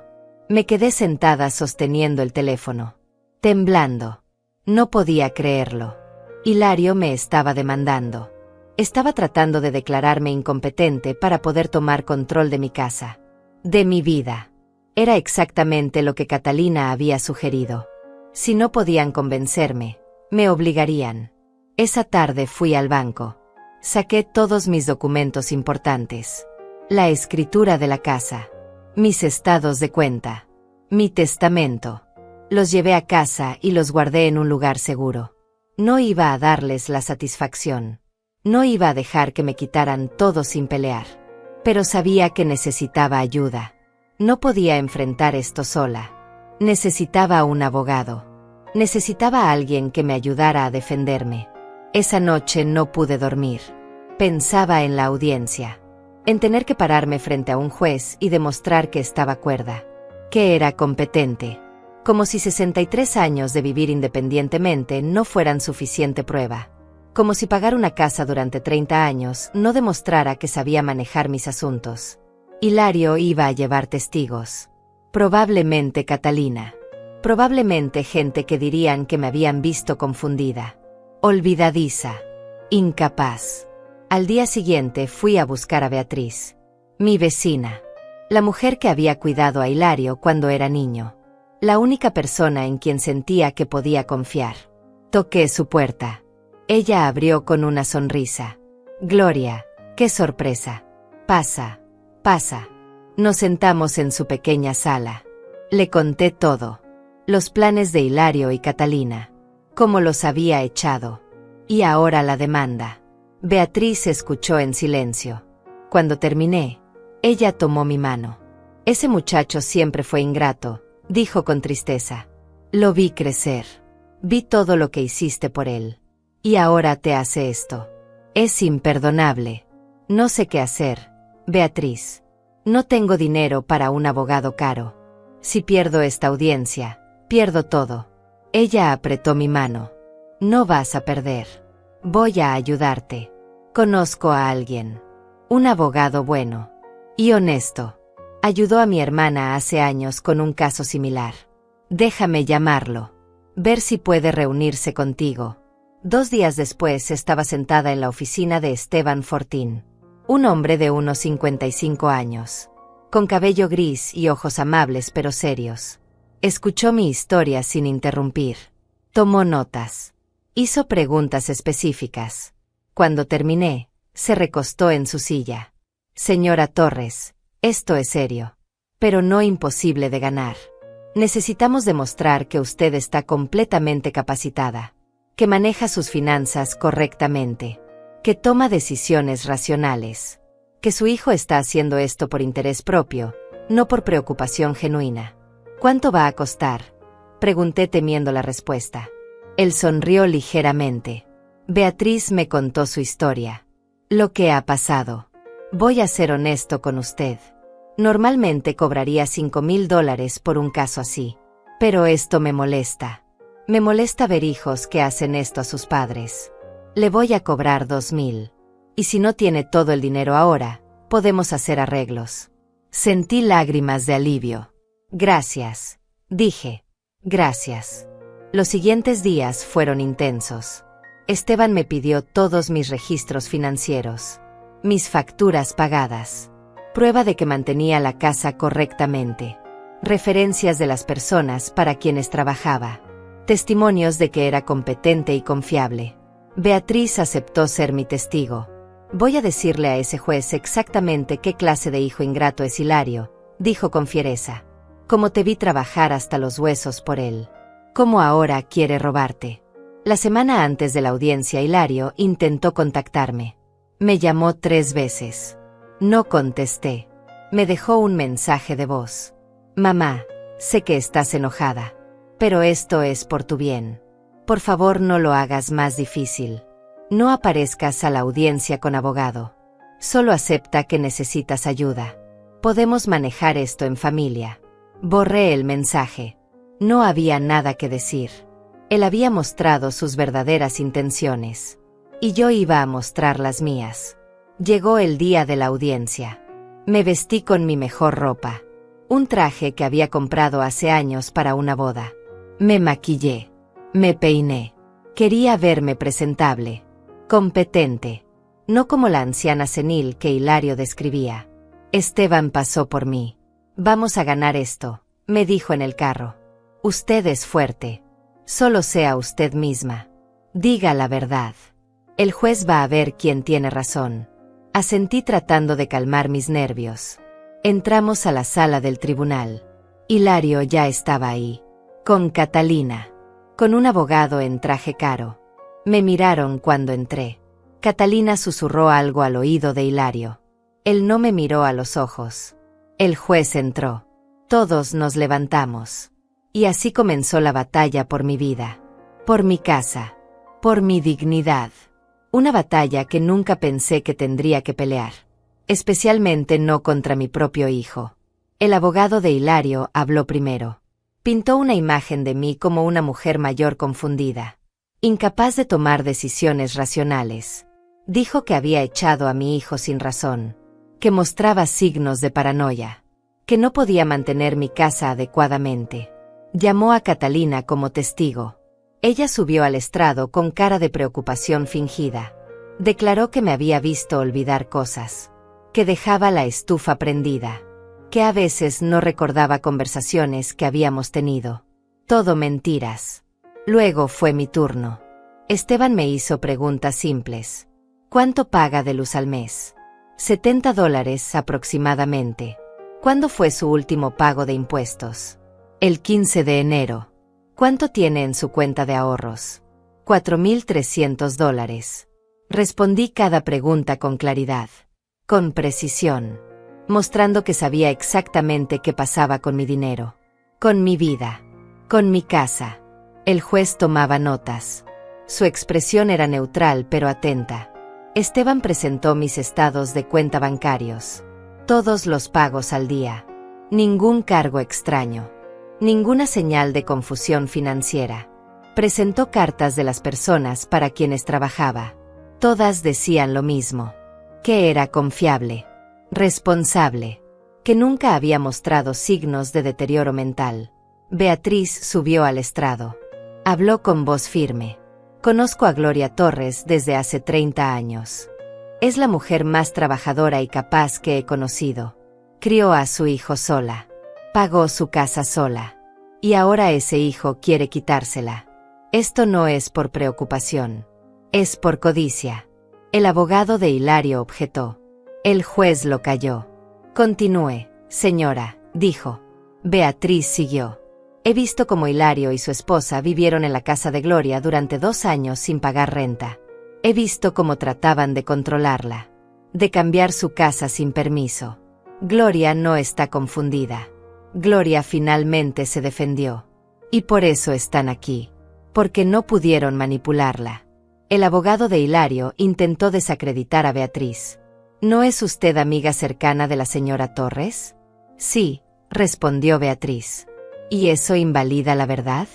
Me quedé sentada sosteniendo el teléfono, temblando. No podía creerlo. Hilario me estaba demandando. Estaba tratando de declararme incompetente para poder tomar control de mi casa, de mi vida. Era exactamente lo que Catalina había sugerido. Si no podían convencerme, me obligarían. Esa tarde fui al banco. Saqué todos mis documentos importantes. La escritura de la casa. Mis estados de cuenta. Mi testamento. Los llevé a casa y los guardé en un lugar seguro. No iba a darles la satisfacción. No iba a dejar que me quitaran todo sin pelear. Pero sabía que necesitaba ayuda. No podía enfrentar esto sola. Necesitaba un abogado. Necesitaba a alguien que me ayudara a defenderme. Esa noche no pude dormir. Pensaba en la audiencia. En tener que pararme frente a un juez y demostrar que estaba cuerda, que era competente. Como si 63 años de vivir independientemente no fueran suficiente prueba. Como si pagar una casa durante 30 años no demostrara que sabía manejar mis asuntos. Hilario iba a llevar testigos. Probablemente Catalina. Probablemente gente que dirían que me habían visto confundida. Olvidadiza. Incapaz. Al día siguiente fui a buscar a Beatriz, mi vecina, la mujer que había cuidado a Hilario cuando era niño, la única persona en quien sentía que podía confiar. Toqué su puerta. Ella abrió con una sonrisa. Gloria, qué sorpresa. Pasa, pasa. Nos sentamos en su pequeña sala. Le conté todo. Los planes de Hilario y Catalina. Cómo los había echado. Y ahora la demanda. Beatriz escuchó en silencio. Cuando terminé, ella tomó mi mano. Ese muchacho siempre fue ingrato, dijo con tristeza. Lo vi crecer. Vi todo lo que hiciste por él. Y ahora te hace esto. Es imperdonable. No sé qué hacer, Beatriz. No tengo dinero para un abogado caro. Si pierdo esta audiencia, pierdo todo. Ella apretó mi mano. No vas a perder. Voy a ayudarte. Conozco a alguien. Un abogado bueno. Y honesto. Ayudó a mi hermana hace años con un caso similar. Déjame llamarlo. Ver si puede reunirse contigo. 2 días después estaba sentada en la oficina de Esteban Fortín. Un hombre de unos 55 años. Con cabello gris y ojos amables pero serios. Escuchó mi historia sin interrumpir. Tomó notas. Hizo preguntas específicas. Cuando terminé, se recostó en su silla. Señora Torres, esto es serio. Pero no imposible de ganar. Necesitamos demostrar que usted está completamente capacitada, que maneja sus finanzas correctamente, que toma decisiones racionales, que su hijo está haciendo esto por interés propio, no por preocupación genuina. ¿Cuánto va a costar?, pregunté temiendo la respuesta. Él sonrió ligeramente. Beatriz me contó su historia. Lo que ha pasado. Voy a ser honesto con usted. Normalmente cobraría $5,000 por un caso así. Pero esto me molesta. Me molesta ver hijos que hacen esto a sus padres. Le voy a cobrar $2,000. Y si no tiene todo el dinero ahora, podemos hacer arreglos. Sentí lágrimas de alivio. Gracias, dije. Gracias. Los siguientes días fueron intensos. Esteban me pidió todos mis registros financieros, mis facturas pagadas, prueba de que mantenía la casa correctamente, referencias de las personas para quienes trabajaba, testimonios de que era competente y confiable. Beatriz aceptó ser mi testigo. Voy a decirle a ese juez exactamente qué clase de hijo ingrato es Hilario, dijo con fiereza. Como te vi trabajar hasta los huesos por él. ¿Cómo ahora quiere robarte? La semana antes de la audiencia, Hilario intentó contactarme. Me llamó 3 veces. No contesté. Me dejó un mensaje de voz. Mamá, sé que estás enojada, pero esto es por tu bien. Por favor, no lo hagas más difícil. No aparezcas a la audiencia con abogado. Solo acepta que necesitas ayuda. Podemos manejar esto en familia. Borré el mensaje. No había nada que decir. Él había mostrado sus verdaderas intenciones. Y yo iba a mostrar las mías. Llegó el día de la audiencia. Me vestí con mi mejor ropa. Un traje que había comprado hace años para una boda. Me maquillé. Me peiné. Quería verme presentable. Competente. No como la anciana senil que Hilario describía. Esteban pasó por mí. Vamos a ganar esto, me dijo en el carro. Usted es fuerte. Solo sea usted misma. Diga la verdad. El juez va a ver quién tiene razón. Asentí tratando de calmar mis nervios. Entramos a la sala del tribunal. Hilario ya estaba ahí. Con Catalina. Con un abogado en traje caro. Me miraron cuando entré. Catalina susurró algo al oído de Hilario. Él no me miró a los ojos. El juez entró. Todos nos levantamos. Y así comenzó la batalla por mi vida. Por mi casa. Por mi dignidad. Una batalla que nunca pensé que tendría que pelear. Especialmente no contra mi propio hijo. El abogado de Hilario habló primero. Pintó una imagen de mí como una mujer mayor confundida. Incapaz de tomar decisiones racionales. Dijo que había echado a mi hijo sin razón. Que mostraba signos de paranoia. Que no podía mantener mi casa adecuadamente. Llamó a Catalina como testigo. Ella subió al estrado con cara de preocupación fingida. Declaró que me había visto olvidar cosas. Que dejaba la estufa prendida. Que a veces no recordaba conversaciones que habíamos tenido. Todo mentiras. Luego fue mi turno. Esteban me hizo preguntas simples. ¿Cuánto paga de luz al mes? $70 aproximadamente. ¿Cuándo fue su último pago de impuestos? El 15 de enero. ¿Cuánto tiene en su cuenta de ahorros? $4,300. Respondí cada pregunta con claridad, con precisión, mostrando que sabía exactamente qué pasaba con mi dinero, con mi vida, con mi casa. El juez tomaba notas. Su expresión era neutral pero atenta. Esteban presentó mis estados de cuenta bancarios. Todos los pagos al día. Ningún cargo extraño. Ninguna señal de confusión financiera. Presentó cartas de las personas para quienes trabajaba. Todas decían lo mismo. Que era confiable. Responsable. Que nunca había mostrado signos de deterioro mental. Beatriz subió al estrado. Habló con voz firme. Conozco a Gloria Torres desde hace 30 años. Es la mujer más trabajadora y capaz que he conocido. Crió a su hijo sola. Pagó su casa sola. Y ahora ese hijo quiere quitársela. Esto no es por preocupación. Es por codicia. El abogado de Hilario objetó. El juez lo calló. Continúe, señora, dijo. Beatriz siguió. He visto cómo Hilario y su esposa vivieron en la casa de Gloria durante 2 años sin pagar renta. He visto cómo trataban de controlarla, de cambiar su casa sin permiso. Gloria no está confundida. Gloria finalmente se defendió. Y por eso están aquí. Porque no pudieron manipularla. El abogado de Hilario intentó desacreditar a Beatriz. ¿No es usted amiga cercana de la señora Torres? Sí, respondió Beatriz. ¿Y eso invalida la verdad?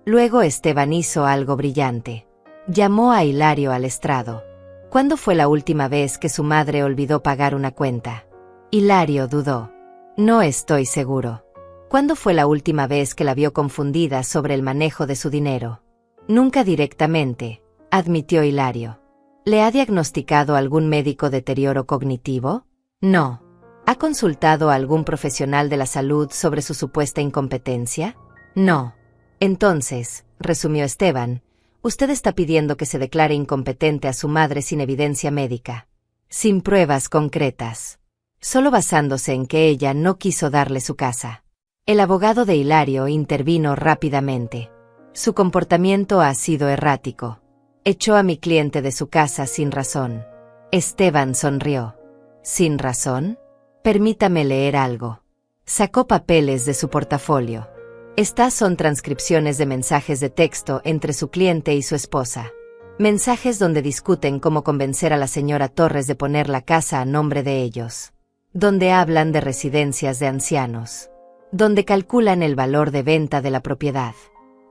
Luego Esteban hizo algo brillante. Llamó a Hilario al estrado. ¿Cuándo fue la última vez que su madre olvidó pagar una cuenta? Hilario dudó. No estoy seguro. ¿Cuándo fue la última vez que la vio confundida sobre el manejo de su dinero? Nunca directamente, admitió Hilario. ¿Le ha diagnosticado algún médico deterioro cognitivo? No. ¿Ha consultado a algún profesional de la salud sobre su supuesta incompetencia? No. Entonces, resumió Esteban, usted está pidiendo que se declare incompetente a su madre sin evidencia médica, sin pruebas concretas, solo basándose en que ella no quiso darle su casa. El abogado de Hilario intervino rápidamente. Su comportamiento ha sido errático. Echó a mi cliente de su casa sin razón. Esteban sonrió. ¿Sin razón? Permítame leer algo. Sacó papeles de su portafolio. Estas son transcripciones de mensajes de texto entre su cliente y su esposa. Mensajes donde discuten cómo convencer a la señora Torres de poner la casa a nombre de ellos. Donde hablan de residencias de ancianos. Donde calculan el valor de venta de la propiedad.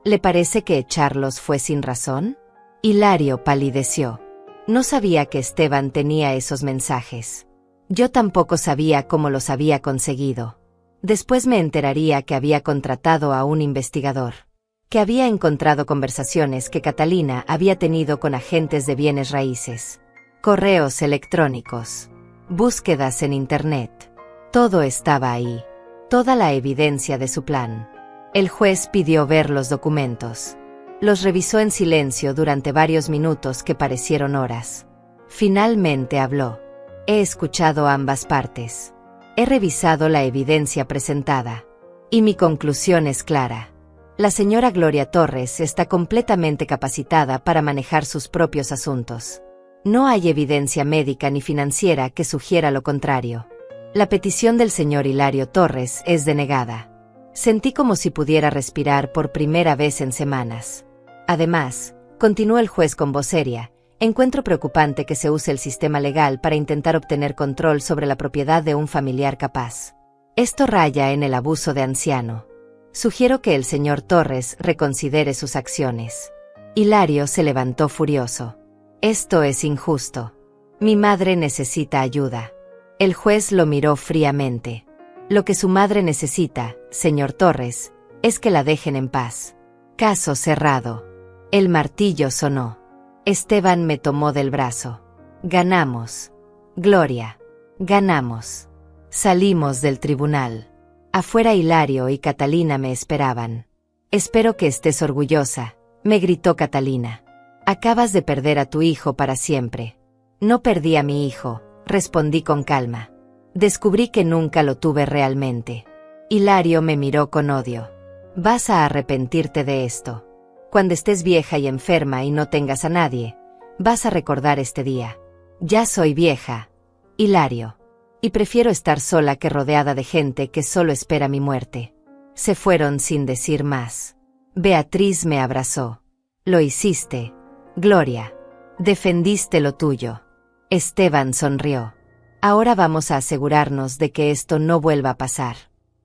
¿Le parece que echarlos fue sin razón? Hilario palideció. No sabía que Esteban tenía esos mensajes. Yo tampoco sabía cómo los había conseguido. Después me enteraría que había contratado a un investigador. Que había encontrado conversaciones que Catalina había tenido con agentes de bienes raíces. Correos electrónicos. Búsquedas en Internet. Todo estaba ahí. Toda la evidencia de su plan. El juez pidió ver los documentos. Los revisó en silencio durante varios minutos que parecieron horas. Finalmente habló. He escuchado ambas partes. He revisado la evidencia presentada. Y mi conclusión es clara. La señora Gloria Torres está completamente capacitada para manejar sus propios asuntos. No hay evidencia médica ni financiera que sugiera lo contrario. La petición del señor Hilario Torres es denegada. Sentí como si pudiera respirar por primera vez en semanas. Además, continuó el juez con voz seria, encuentro preocupante que se use el sistema legal para intentar obtener control sobre la propiedad de un familiar capaz. Esto raya en el abuso de anciano. Sugiero que el señor Torres reconsidere sus acciones. Hilario se levantó furioso. Esto es injusto. Mi madre necesita ayuda. El juez lo miró fríamente. Lo que su madre necesita, señor Torres, es que la dejen en paz. Caso cerrado. El martillo sonó. Esteban me tomó del brazo. Ganamos. Gloria. Ganamos. Salimos del tribunal. Afuera Hilario y Catalina me esperaban. Espero que estés orgullosa, me gritó Catalina. Acabas de perder a tu hijo para siempre. No perdí a mi hijo, respondí con calma. Descubrí que nunca lo tuve realmente. Hilario me miró con odio. Vas a arrepentirte de esto. Cuando estés vieja y enferma y no tengas a nadie, vas a recordar este día. Ya soy vieja, Hilario. Y prefiero estar sola que rodeada de gente que solo espera mi muerte. Se fueron sin decir más. Beatriz me abrazó. Lo hiciste, Gloria. Defendiste lo tuyo. Esteban sonrió. Ahora vamos a asegurarnos de que esto no vuelva a pasar.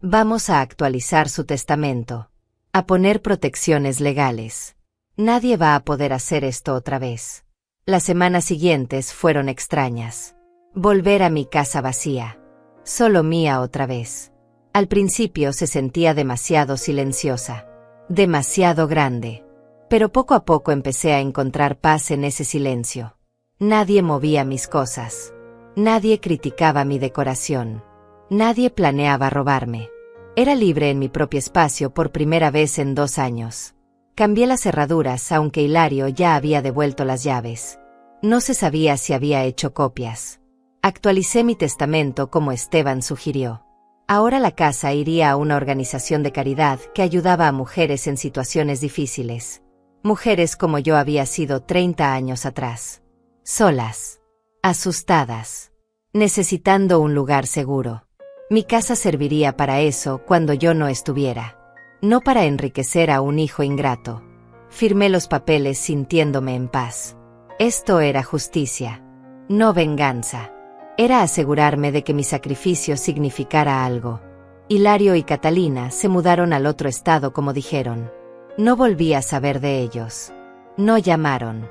Vamos a actualizar su testamento. A poner protecciones legales. Nadie va a poder hacer esto otra vez. Las semanas siguientes fueron extrañas. Volver a mi casa vacía. Solo mía otra vez. Al principio se sentía demasiado silenciosa. Demasiado grande. Pero poco a poco empecé a encontrar paz en ese silencio. Nadie movía mis cosas. Nadie criticaba mi decoración. Nadie planeaba robarme. Era libre en mi propio espacio por primera vez en 2 años. Cambié las cerraduras aunque Hilario ya había devuelto las llaves. No se sabía si había hecho copias. Actualicé mi testamento como Esteban sugirió. Ahora la casa iría a una organización de caridad que ayudaba a mujeres en situaciones difíciles. Mujeres como yo había sido 30 años atrás. Solas. Asustadas. Necesitando un lugar seguro. Mi casa serviría para eso cuando yo no estuviera. No para enriquecer a un hijo ingrato. Firmé los papeles sintiéndome en paz. Esto era justicia. No venganza. Era asegurarme de que mi sacrificio significara algo. Hilario y Catalina se mudaron al otro estado como dijeron. No volví a saber de ellos. No llamaron.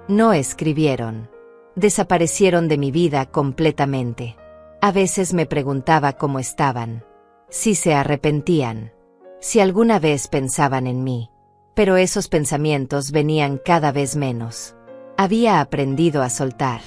No escribieron. Desaparecieron de mi vida completamente. A veces me preguntaba cómo estaban. Si se arrepentían. Si alguna vez pensaban en mí. Pero esos pensamientos venían cada vez menos. Había aprendido a soltar.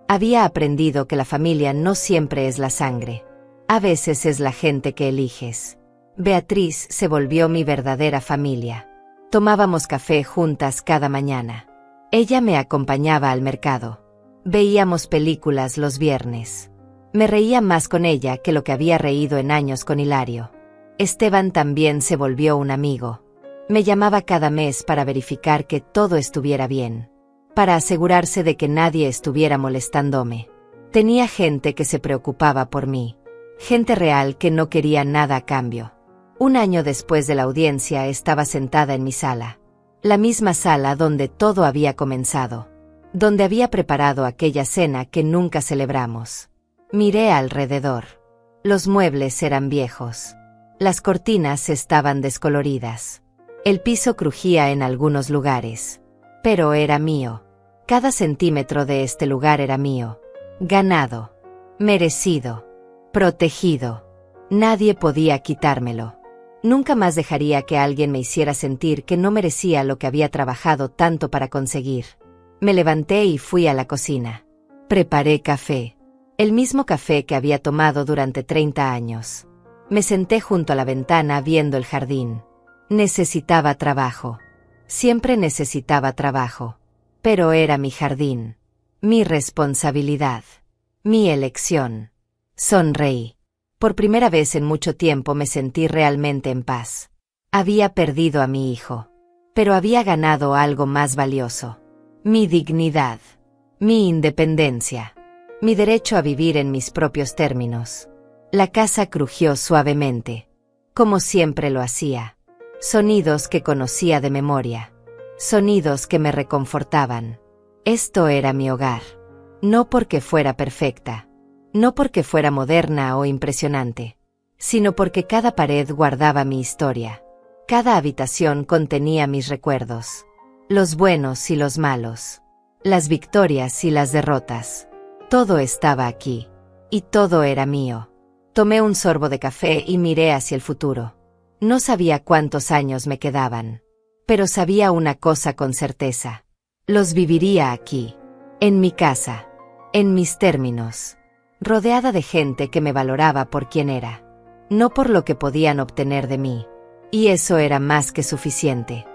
Había aprendido que la familia no siempre es la sangre. A veces es la gente que eliges. Beatriz se volvió mi verdadera familia. Tomábamos café juntas cada mañana. Ella me acompañaba al mercado. Veíamos películas los viernes. Me reía más con ella que lo que había reído en años con Hilario. Esteban también se volvió un amigo. Me llamaba cada mes para verificar que todo estuviera bien. Para asegurarse de que nadie estuviera molestándome. Tenía gente que se preocupaba por mí. Gente real que no quería nada a cambio. Un año después de la audiencia estaba sentada en mi sala. La misma sala donde todo había comenzado. Donde había preparado aquella cena que nunca celebramos. Miré alrededor. Los muebles eran viejos. Las cortinas estaban descoloridas. El piso crujía en algunos lugares. Pero era mío. Cada centímetro de este lugar era mío. Ganado. Merecido. Protegido. Nadie podía quitármelo. Nunca más dejaría que alguien me hiciera sentir que no merecía lo que había trabajado tanto para conseguir. Me levanté y fui a la cocina. Preparé café. El mismo café que había tomado durante 30 años. Me senté junto a la ventana viendo el jardín. Necesitaba trabajo. Siempre necesitaba trabajo. Pero era mi jardín. Mi responsabilidad. Mi elección. Sonreí. Por primera vez en mucho tiempo me sentí realmente en paz. Había perdido a mi hijo. Pero había ganado algo más valioso. Mi dignidad. Mi independencia. Mi derecho a vivir en mis propios términos. La casa crujió suavemente. Como siempre lo hacía. Sonidos que conocía de memoria. Sonidos que me reconfortaban. Esto era mi hogar. No porque fuera perfecta. No porque fuera moderna o impresionante. Sino porque cada pared guardaba mi historia. Cada habitación contenía mis recuerdos. Los buenos y los malos. Las victorias y las derrotas. Todo estaba aquí. Y todo era mío. Tomé un sorbo de café y miré hacia el futuro. No sabía cuántos años me quedaban. Pero sabía una cosa con certeza. Los viviría aquí. En mi casa. En mis términos. Rodeada de gente que me valoraba por quien era. No por lo que podían obtener de mí. Y eso era más que suficiente.